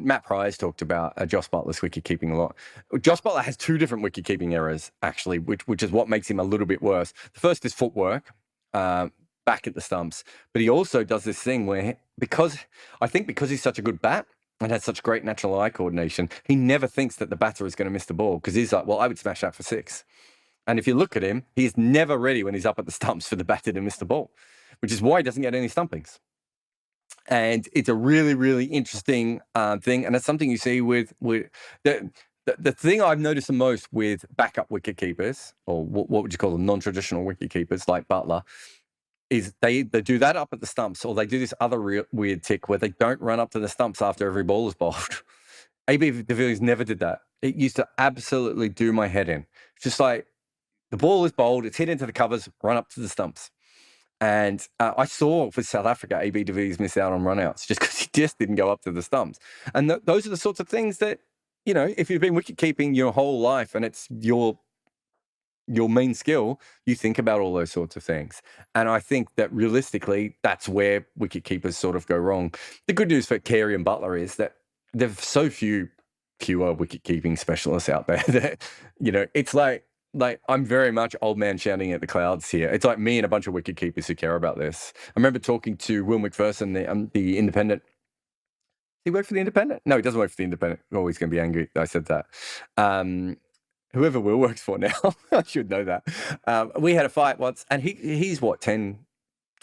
Matt Price talked about Josh Buttler's wicket keeping a lot. Josh Buttler has 2 different wicket keeping errors actually, which is what makes him a little bit worse. The first is footwork. Back at the stumps, but he also does this thing where because he's such a good bat and has such great natural eye coordination, he never thinks that the batter is going to miss the ball, because he's like, well, I would smash that for 6. And if you look at him, he's never ready when he's up at the stumps for the batter to miss the ball, which is why he doesn't get any stumpings. And it's a really, really interesting thing, and it's something you see with the thing I've noticed the most with backup wicket keepers, or what would you call them, non-traditional wicket keepers like Buttler, is they do that up at the stumps, or they do this other weird tick where they don't run up to the stumps after every ball is bowled. AB de Villiers never did that. It used to absolutely do my head in. It's just like, the ball is bowled, it's hit into the covers, run up to the stumps. And I saw for South Africa, AB de Villiers miss out on runouts just because he just didn't go up to the stumps. And those are the sorts of things that, if you've been wicket keeping your whole life and it's your main skill, you think about all those sorts of things. And I think that realistically, that's where wicket keepers sort of go wrong. The good news for Kerry and Buttler is that there's so few pure wicket keeping specialists out there that, it's like I'm very much old man shouting at the clouds here. It's like me and a bunch of wicket keepers who care about this. I remember talking to Will McPherson, the Independent. He worked for the Independent? No, he doesn't work for the Independent. I'm always going to be angry that I said that. Whoever Will works for now, I should know that. We had a fight once, and he's what, 10,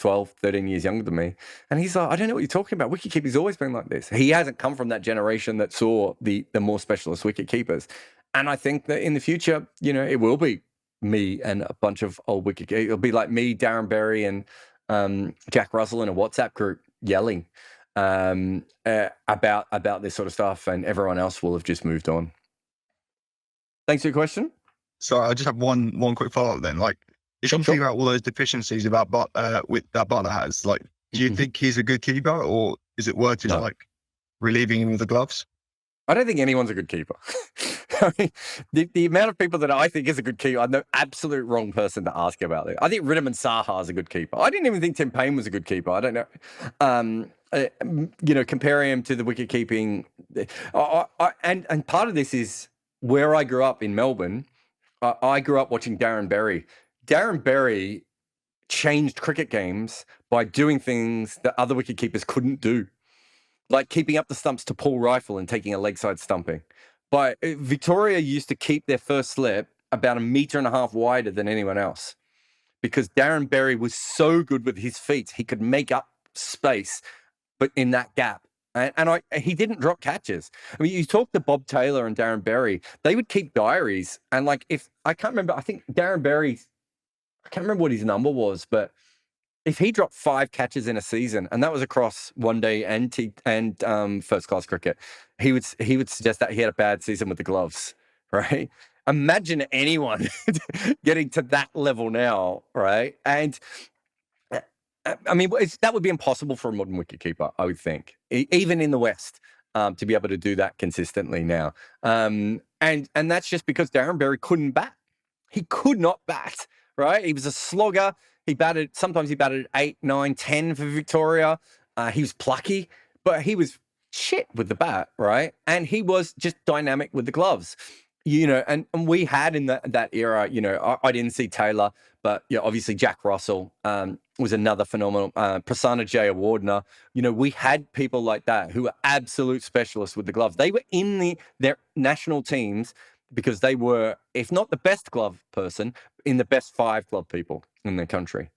12, 13 years younger than me. And he's like, I don't know what you're talking about. Wicket-keeping's always been like this. He hasn't come from that generation that saw the more specialist wicket keepers. And I think that in the future, it will be me and a bunch of old wicket keepers. It'll be like me, Darren Berry, and Jack Russell in a WhatsApp group yelling about this sort of stuff, and everyone else will have just moved on. Thanks for your question. So I just have one quick follow-up then. Like, if you think about all those deficiencies about that Buttler has, like, do you think he's a good keeper, or is it worth just relieving him with the gloves? I don't think anyone's a good keeper. I mean, the amount of people that I think is a good keeper, I'm the absolute wrong person to ask about it. I think Ridham and Saha is a good keeper. I didn't even think Tim Payne was a good keeper. I don't know. Comparing him to the wicket keeping, and part of this is where I grew up in Melbourne. I grew up watching Darren Berry. Darren Berry changed cricket games by doing things that other wicket keepers couldn't do, like keeping up the stumps to pull rifle and taking a leg side stumping. But Victoria used to keep their first slip about 1.5 meters wider than anyone else, because Darren Berry was so good with his feet, he could make up space, but in that gap. And he didn't drop catches. I mean, you talk to Bob Taylor and Darren Berry, they would keep diaries. And like, I can't remember, I think Darren Berry, I can't remember what his number was, but if he dropped 5 catches in a season, and that was across one day and first class cricket, he would suggest that he had a bad season with the gloves, right? Imagine anyone getting to that level now, right? And I mean, that would be impossible for a modern wicketkeeper, I would think, even in the West, to be able to do that consistently now. And that's just because Darren Berry couldn't bat. He could not bat, right? He was a slogger. Sometimes he batted 8, 9, 10 for Victoria. He was plucky, but he was shit with the bat, right? And he was just dynamic with the gloves. And we had in that era, I didn't see Taylor, but obviously Jack Russell was another phenomenal. Prasanna Jayawardena, we had people like that who were absolute specialists with the gloves. They were in their national teams because they were, if not the best glove person, in the best 5 glove people in the country.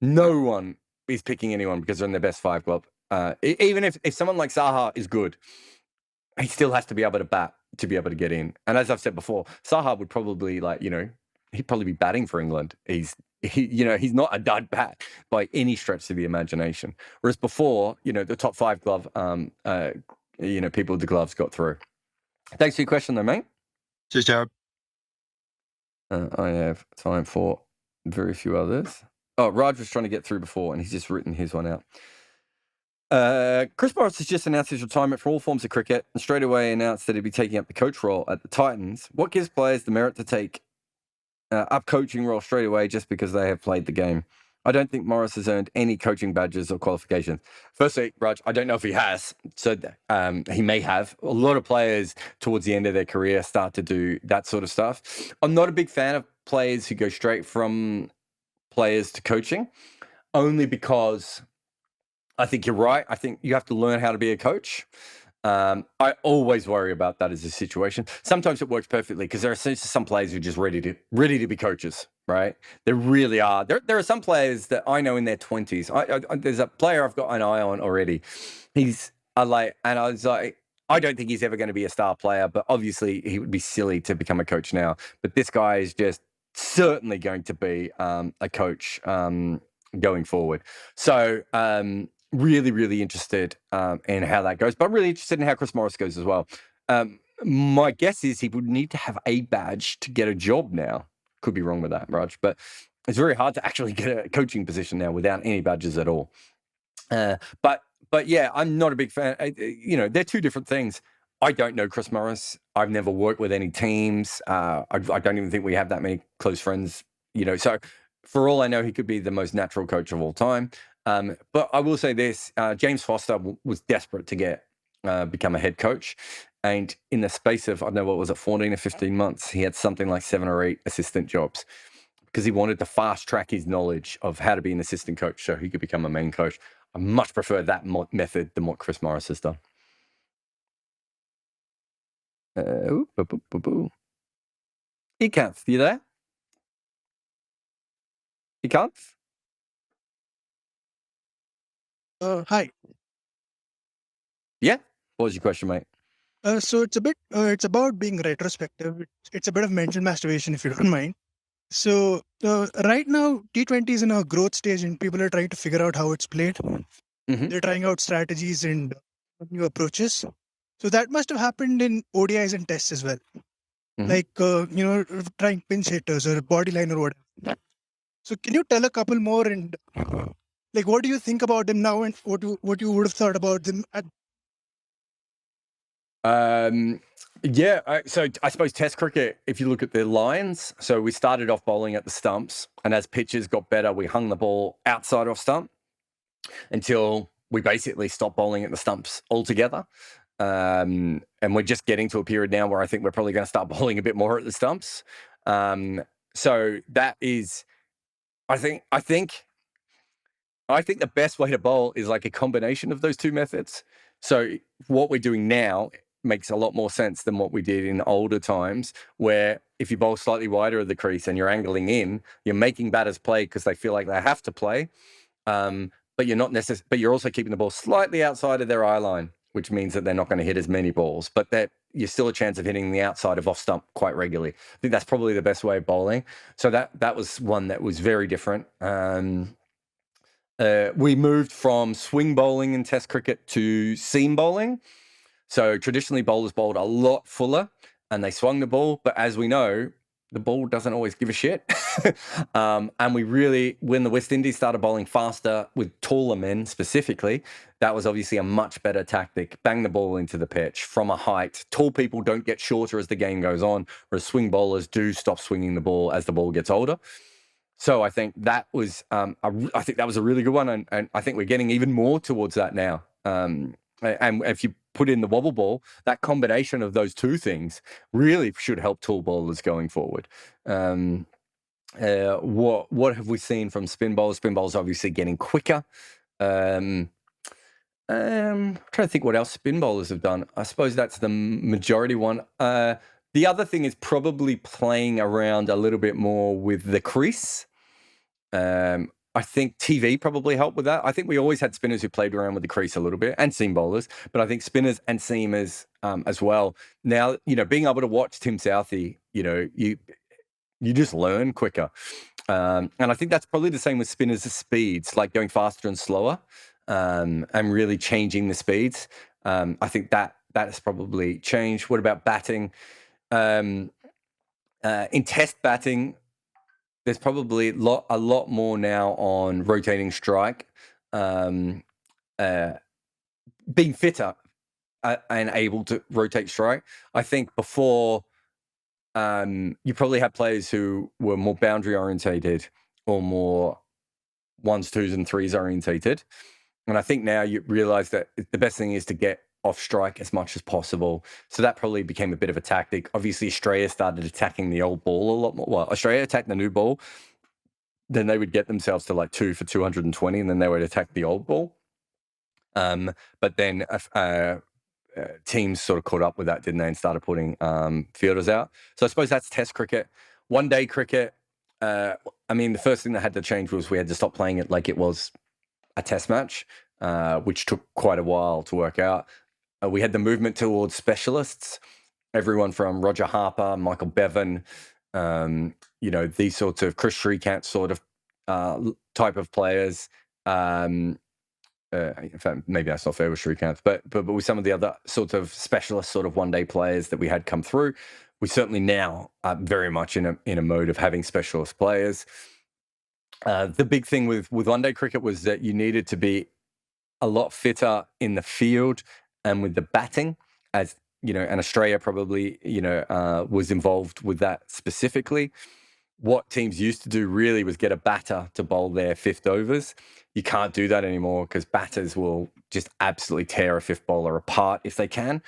No one is picking anyone because they're in their best 5 glove. Even if someone like Saha is good, he still has to be able to bat to be able to get in. And as I've said before, Saha would probably he'd probably be batting for England. He's not a dud bat by any stretch of the imagination. Whereas before, the top 5 glove, people with the gloves got through. Thanks for your question, though, mate. Cheers, Jarrod. I have time for very few others. Oh, Raj was trying to get through before, and he's just written his one out. Chris Morris has just announced his retirement from all forms of cricket and straight away announced that he'd be taking up the coach role at the Titans. What gives players the merit to take up coaching role straight away just because they have played the game? I don't think Morris has earned any coaching badges or qualifications. Firstly, Raj, I don't know if he has. So he may have. A lot of players towards the end of their career start to do that sort of stuff. I'm not a big fan of players who go straight from players to coaching, only because I think you're right. I think you have to learn how to be a coach. I always worry about that as a situation. Sometimes it works perfectly because there are some players who are just ready to be coaches, right? There really are. There are some players that I know in their 20s. There's a player I've got an eye on already. I was like, I don't think he's ever going to be a star player, but obviously he would be silly to become a coach now. But this guy is just certainly going to be a coach going forward. So really, really interested in how that goes, but I'm really interested in how Chris Morris goes as well. My guess is he would need to have a badge to get a job now. Could be wrong with that, Raj, but it's very hard to actually get a coaching position now without any badges at all. But yeah, I'm not a big fan. They're two different things. I don't know Chris Morris. I've never worked with any teams. I don't even think we have that many close friends, so for all I know, he could be the most natural coach of all time. But I will say this, James Foster was desperate to become a head coach. And in the space of, I don't know, what was it, 14 or 15 months, he had something like 7 or 8 assistant jobs because he wanted to fast track his knowledge of how to be an assistant coach so he could become a main coach. I much prefer that method than what Chris Morris has done. Ekanth, you there? Ekanth? Hi. Yeah. What was your question, mate? So it's about being retrospective. It's a bit of mental masturbation, if you don't mind. So right now, T20 is in a growth stage, and people are trying to figure out how it's played. Mm-hmm. They're trying out strategies and new approaches. So that must have happened in ODIs and tests as well. Mm-hmm. Like trying pinch hitters or bodyline or whatever. So can you tell a couple more and like what do you think about them now and what you would have thought about them at? So I suppose Test cricket, if you look at the lines, so we started off bowling at the stumps, and as pitches got better, we hung the ball outside off stump until we basically stopped bowling at the stumps altogether. And we're just getting to a period now where I think we're probably going to start bowling a bit more at the stumps. So that is, I think the best way to bowl is like a combination of those two methods. So what we're doing now makes a lot more sense than what we did in older times, where if you bowl slightly wider of the crease and you're angling in, you're making batters play because they feel like they have to play. But you're not but you're also keeping the ball slightly outside of their eye line, which means that they're not going to hit as many balls, but that you're still a chance of hitting the outside of off stump quite regularly. I think that's probably the best way of bowling. So that was one that was very different. We moved from swing bowling in Test cricket to seam bowling. So traditionally bowlers bowled a lot fuller and they swung the ball, but as we know, the ball doesn't always give a shit. And when the West Indies started bowling faster with taller men specifically, that was obviously a much better tactic. Bang the ball into the pitch from a height. Tall people don't get shorter as the game goes on, whereas swing bowlers do stop swinging the ball as the ball gets older. So I think that was a really good one, and I think we're getting even more towards that now. And if you put in the wobble ball, that combination of those two things really should help tall bowlers going forward. What have we seen from spin bowlers? Spin bowlers obviously getting quicker. I'm trying to think what else spin bowlers have done. I suppose that's the majority one. The other thing is probably playing around a little bit more with the crease. I think TV probably helped with that. I think we always had spinners who played around with the crease a little bit, and seam bowlers, but I think spinners and seamers as well. Now, being able to watch Tim Southee, you just learn quicker. And I think that's probably the same with spinners' speeds, like going faster and slower, and really changing the speeds. I think that has probably changed. What about batting? In test batting, there's probably a lot more now on rotating strike, being fitter and able to rotate strike. I think before, you probably had players who were more boundary orientated or more 1s, 2s, and 3s orientated. And I think now you realize that the best thing is to get off strike as much as possible. So that probably became a bit of a tactic. Obviously, Australia started attacking the old ball a lot more. Well, Australia attacked the new ball, then they would get themselves to like 2 for 220, and then they would attack the old ball. But then teams sort of caught up with that, didn't they, and started putting fielders out. So I suppose that's test cricket. One-day cricket, I mean, the first thing that had to change was we had to stop playing it like it was a test match, which took quite a while to work out. We had the movement towards specialists, everyone from Roger Harper, Michael Bevan, these sorts of Chris Shrikant sort of type of players. In fact, maybe that's not fair with Shrikant, but with some of the other sort of specialist sort of one-day players that we had come through, we certainly now are very much in a mode of having specialist players. The big thing with one-day cricket was that you needed to be a lot fitter in the field and with the batting, as and Australia probably was involved with that specifically. What teams used to do really was get a batter to bowl their fifth overs. You can't do that anymore because batters will just absolutely tear a fifth bowler apart if they can.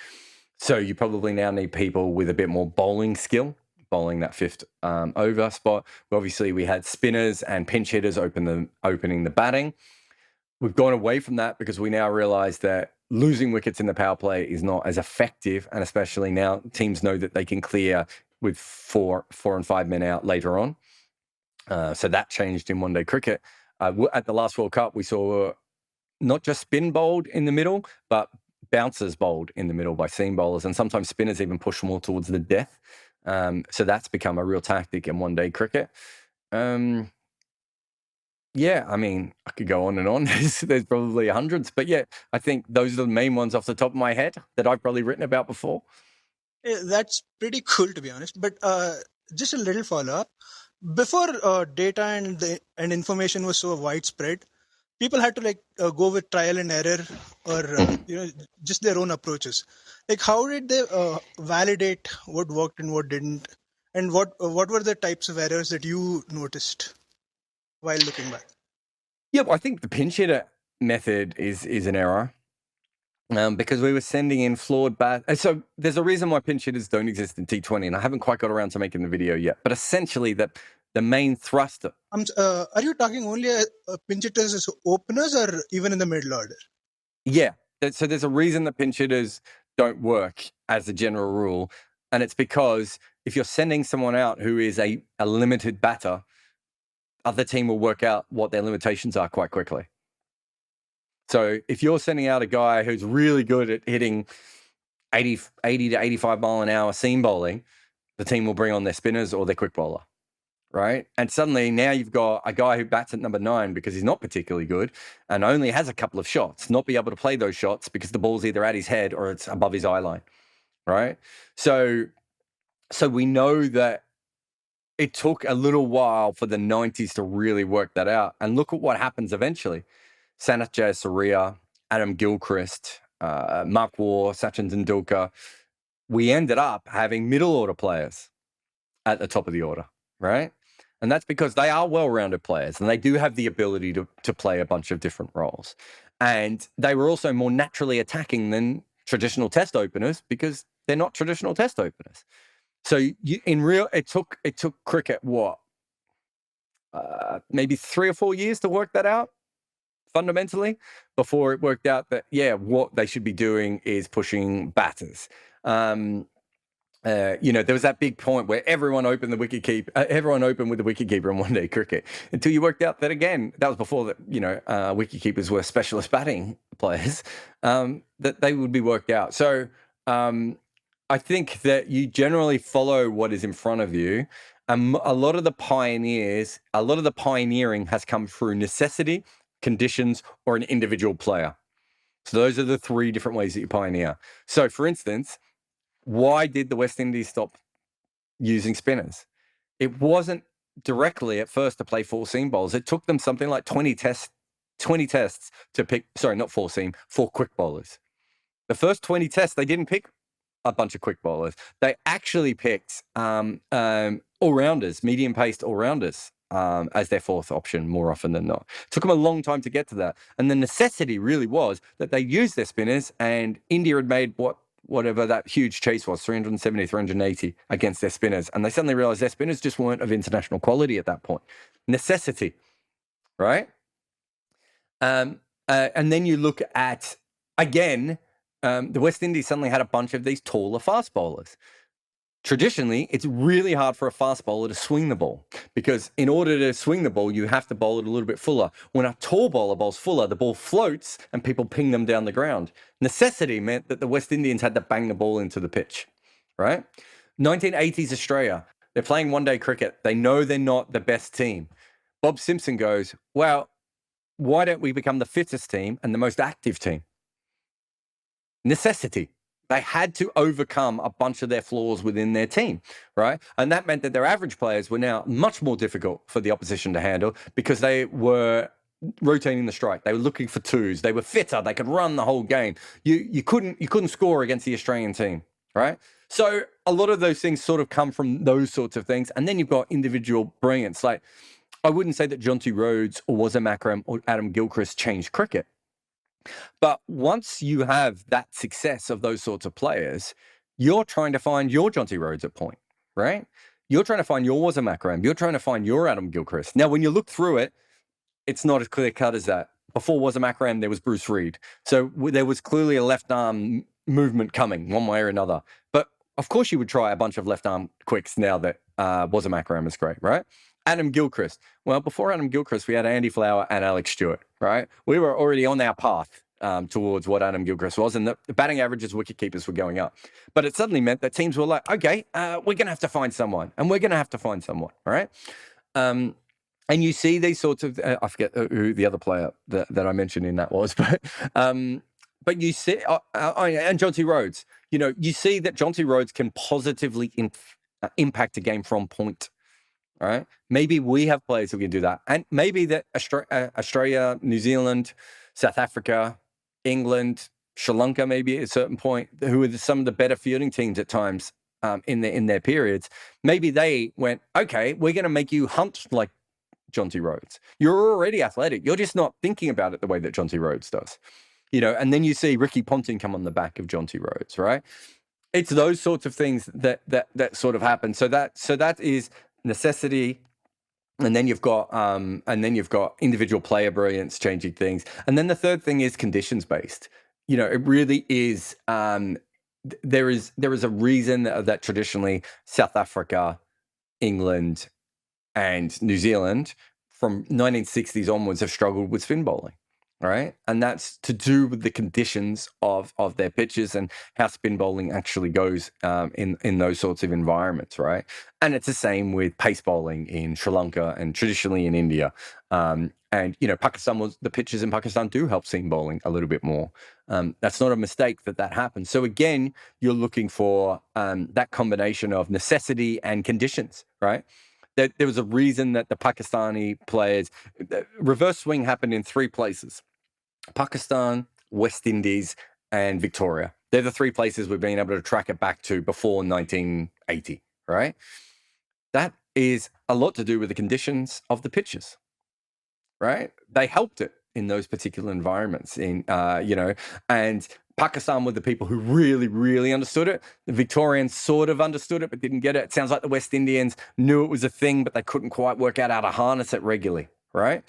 So you probably now need people with a bit more bowling skill, bowling that fifth over spot. Obviously, we had spinners and pinch hitters opening the batting. We've gone away from that because we now realize that losing wickets in the power play is not as effective, and especially now teams know that they can clear with 4 and 5 men out later on. So that changed in one-day cricket. At the last World Cup, we saw not just spin bowled in the middle, but bouncers bowled in the middle by seam bowlers, and sometimes spinners even push more towards the death. So that's become a real tactic in one-day cricket. Yeah, I mean, I could go on and on. There's probably hundreds, but yeah, I think those are the main ones off the top of my head that I've probably written about before. Yeah, that's pretty cool, to be honest. But just a little follow-up. Before data and information was so widespread, people had to go with trial and error or just their own approaches. Like, how did they validate what worked and what didn't, and what were the types of errors that you noticed while looking back? Yeah, well, I think the pinch hitter method is an error. Because we were sending in flawed bat. So there's a reason why pinch hitters don't exist in T20, and I haven't quite got around to making the video yet. But essentially, the main thrust. Are you talking only pinch hitters as openers, or even in the middle order? Yeah. So there's a reason that pinch hitters don't work as a general rule, and it's because if you're sending someone out who is a limited batter, other team will work out what their limitations are quite quickly. So if you're sending out a guy who's really good at hitting 80 to 85 mile an hour seam bowling, the team will bring on their spinners or their quick bowler, right? And suddenly now you've got a guy who bats at number 9 because he's not particularly good and only has a couple of shots, not be able to play those shots because the ball's either at his head or it's above his eye line, right? So we know that it took a little while for the 90s to really work that out. And look at what happens eventually. Sanath Jayasuriya, Adam Gilchrist, Mark Waugh, Sachin Tendulkar. We ended up having middle order players at the top of the order, right? And that's because they are well-rounded players and they do have the ability to play a bunch of different roles. And they were also more naturally attacking than traditional test openers because they're not traditional test openers. So it took cricket maybe 3 or 4 years to work that out. Fundamentally, before it worked out that what they should be doing is pushing batters. There was that big point where everyone opened with the wicket-keeper in one-day cricket until you worked out that again, that was before that wicket-keepers were specialist batting players, that they would be worked out. So I think that you generally follow what is in front of you. A lot of the pioneering has come through necessity, conditions, or an individual player. So those are the three different ways that you pioneer. So, for instance, why did the West Indies stop using spinners? It wasn't directly at first to play four seam bowls. It took them something like 20 tests to pick, not four seam, four quick bowlers. The first 20 tests, they didn't pick a bunch of quick bowlers. They actually picked all-rounders, medium-paced all-rounders as their fourth option more often than not. It took them a long time to get to that. And the necessity really was that they used their spinners, and India had made whatever that huge chase was, 370, 380 against their spinners. And they suddenly realized their spinners just weren't of international quality at that point. Necessity, right? And then you look at, again, the West Indies suddenly had a bunch of these taller fast bowlers. Traditionally, it's really hard for a fast bowler to swing the ball, because in order to swing the ball, you have to bowl it a little bit fuller. When a tall bowler bowls fuller, the ball floats and people ping them down the ground. Necessity meant that the West Indians had to bang the ball into the pitch, right? 1980s Australia, they're playing one-day cricket. They know they're not the best team. Bob Simpson goes, well, why don't we become the fittest team and the most active team? Necessity. They had to overcome a bunch of their flaws within their team, right? And that meant that their average players were now much more difficult for the opposition to handle, because they were rotating the strike. They were looking for twos. They were fitter. They could run the whole game. You couldn't score against the Australian team, right? So a lot of those things sort of come from those sorts of things. And then you've got individual brilliance. Like, I wouldn't say that Jonty Rhodes or Wasim Akram or Adam Gilchrist changed cricket. But once you have that success of those sorts of players, you're trying to find your Jonty Rhodes at point, right? You're trying to find your Wasim Akram. You're trying to find your Adam Gilchrist. Now, when you look through it, it's not as clear cut as that. Before Wasim Akram, there was Bruce Reid. So there was clearly a left arm movement coming one way or another. But of course you would try a bunch of left arm quicks now that Wasim Akram is great, right? Adam Gilchrist. Well, before Adam Gilchrist, we had Andy Flower and Alex Stewart, right? We were already on our path towards what Adam Gilchrist was, and the batting averages, wicket keepers were going up. But it suddenly meant that teams were like, okay, we're going to have to find someone, and we're going to have to find someone, right? And you see these sorts of, I forget who the other player that I mentioned in that was, but you see, and Jonty Rhodes, you see that Jonty Rhodes can positively impact a game from point. All right. Maybe we have players who can do that. And maybe that Australia, New Zealand, South Africa, England, Sri Lanka, maybe at a certain point, who are some of the better fielding teams at times in their periods. Maybe they went, okay, we're going to make you hunt like Jonty Rhodes. You're already athletic. You're just not thinking about it the way that Jonty Rhodes does. And then you see Ricky Ponting come on the back of Jonty Rhodes, right? It's those sorts of things that sort of happen. So that is necessity, and then you've got individual player brilliance changing things, and then the third thing is conditions based. It really is. There is a reason that traditionally South Africa, England, and New Zealand from 1960s onwards have struggled with spin bowling. Right. And that's to do with the conditions of their pitches and how spin bowling actually goes in those sorts of environments. Right. And it's the same with pace bowling in Sri Lanka and traditionally in India. And, Pakistan the pitches in Pakistan do help seam bowling a little bit more. That's not a mistake that happens. So again, you're looking for that combination of necessity and conditions. Right. There was a reason that the Pakistani players, reverse swing happened in three places: Pakistan, West Indies, and Victoria. They're the three places we've been able to track it back to before 1980, right? That is a lot to do with the conditions of the pitches, right? They helped it in those particular environments, and Pakistan were the people who really, really understood it. The Victorians sort of understood it, but didn't get it. It sounds like the West Indians knew it was a thing, but they couldn't quite work out how to harness it regularly, right?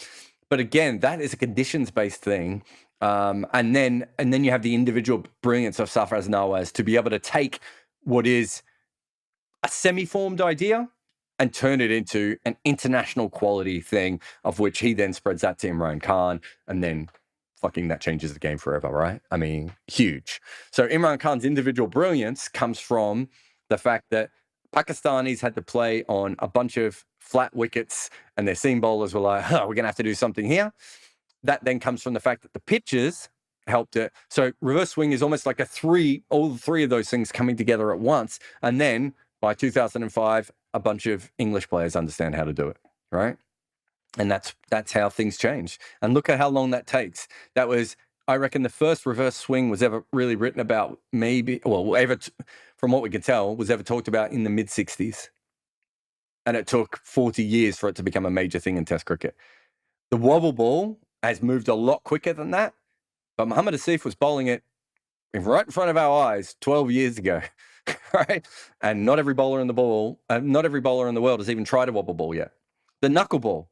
But again, that is a conditions-based thing. And then you have the individual brilliance of Sarfraz Nawaz to be able to take what is a semi-formed idea and turn it into an international quality thing, of which he then spreads that to Imran Khan, and then fucking that changes the game forever, right? I mean, huge. So Imran Khan's individual brilliance comes from the fact that Pakistanis had to play on a bunch of flat wickets and their seam bowlers were like, we're going to have to do something here. That then comes from the fact that the pitches helped it. So reverse swing is almost like all three of those things coming together at once. And then by 2005, a bunch of English players understand how to do it, right? And that's how things change. And look at how long that takes. That was, I reckon, the first reverse swing was ever really written about, from what we can tell, was ever talked about in the mid-60s. And it took 40 years for it to become a major thing in Test cricket. The wobble ball has moved a lot quicker than that, but Muhammad Asif was bowling it right in front of our eyes 12 years ago, right? And not every bowler in the world has even tried a wobble ball yet. The knuckle ball.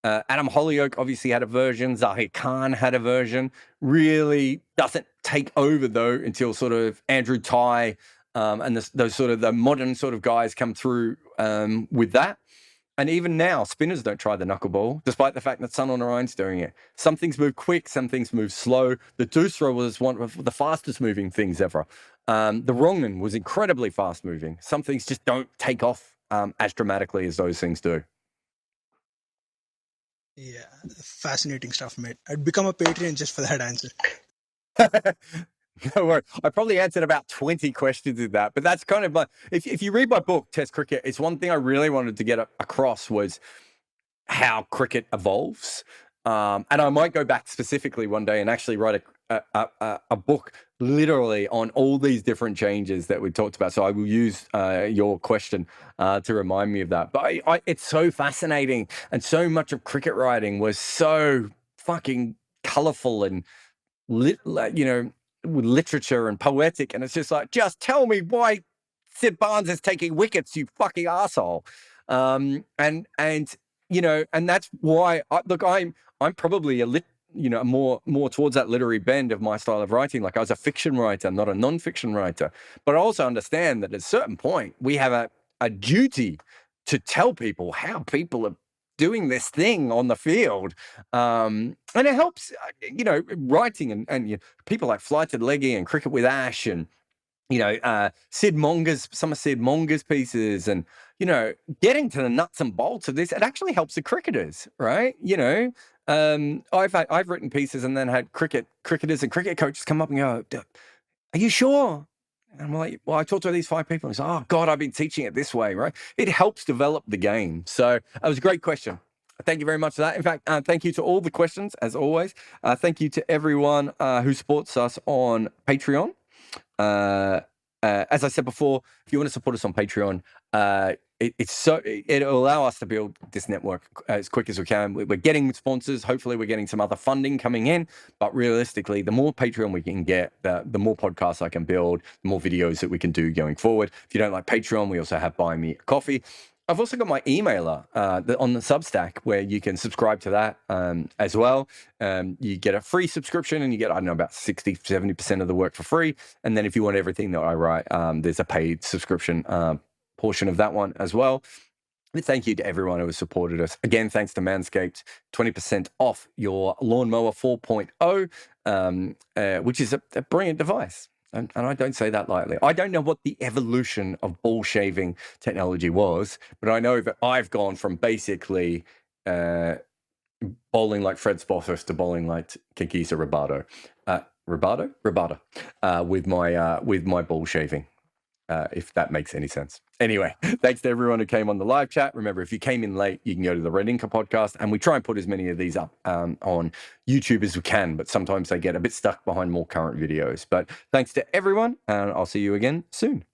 Adam Hollyoake obviously had a version. Zahir Khan had a version. Really doesn't take over, though, until sort of Andrew Tye and those sort of the modern sort of guys come through with that. And even now, spinners don't try the knuckleball, despite the fact that Sun on Orion's doing it. Some things move quick, some things move slow. The Doosra was one of the fastest moving things ever. The Wrongman was incredibly fast moving. Some things just don't take off as dramatically as those things do. Yeah, fascinating stuff, mate. I'd become a Patreon just for that answer. No worry. I probably answered about 20 questions in that, but that's kind of like, if you read my book, Test Cricket, it's one thing I really wanted to get across was how cricket evolves. And I might go back specifically one day and actually write a book literally on all these different changes that we talked about. So I will use your question to remind me of that. But it's so fascinating. And so much of cricket writing was so fucking colorful and, with literature and poetic. And it's just like, just tell me why Sid Barnes is taking wickets, you fucking asshole. And that's why I'm probably more towards that literary bend of my style of writing. Like I was a fiction writer, not a non-fiction writer, but I also understand that at a certain point we have a duty to tell people how people are doing this thing on the field. And it helps, writing and people like Flighted Leggy and Cricket with Ash and, some of Sid Monger's pieces and, getting to the nuts and bolts of this, it actually helps the cricketers, right? I've written pieces and then had cricketers and cricket coaches come up and go, are you sure? And I'm like, well, I talked to these 5 people and say, oh God, I've been teaching it this way, right? It helps develop the game. So it was a great question. Thank you very much for that. In fact, thank you to all the questions, as always. Thank you to everyone who supports us on Patreon. As I said before, if you want to support us on Patreon, it'll allow us to build this network as quick as we can. We're getting sponsors. Hopefully we're getting some other funding coming in, but realistically, the more Patreon we can get, the more podcasts I can build, the more videos that we can do going forward. If you don't like Patreon, we also have Buy Me a Coffee. I've also got my emailer on the Substack where you can subscribe to that as well. You get a free subscription and you get, about 60, 70% of the work for free. And then if you want everything that I write, there's a paid subscription portion of that one as well. But thank you to everyone who has supported us. Again, thanks to Manscaped, 20% off your Lawnmower 4.0, which is a brilliant device. And I don't say that lightly. I don't know what the evolution of ball shaving technology was, but I know that I've gone from basically bowling like Fred Spofford to bowling like Kikisa Rabada with my ball shaving, if that makes any sense. Anyway, thanks to everyone who came on the live chat. Remember, if you came in late, you can go to the Red Inca podcast, and we try and put as many of these up on YouTube as we can, but sometimes they get a bit stuck behind more current videos. But thanks to everyone, and I'll see you again soon.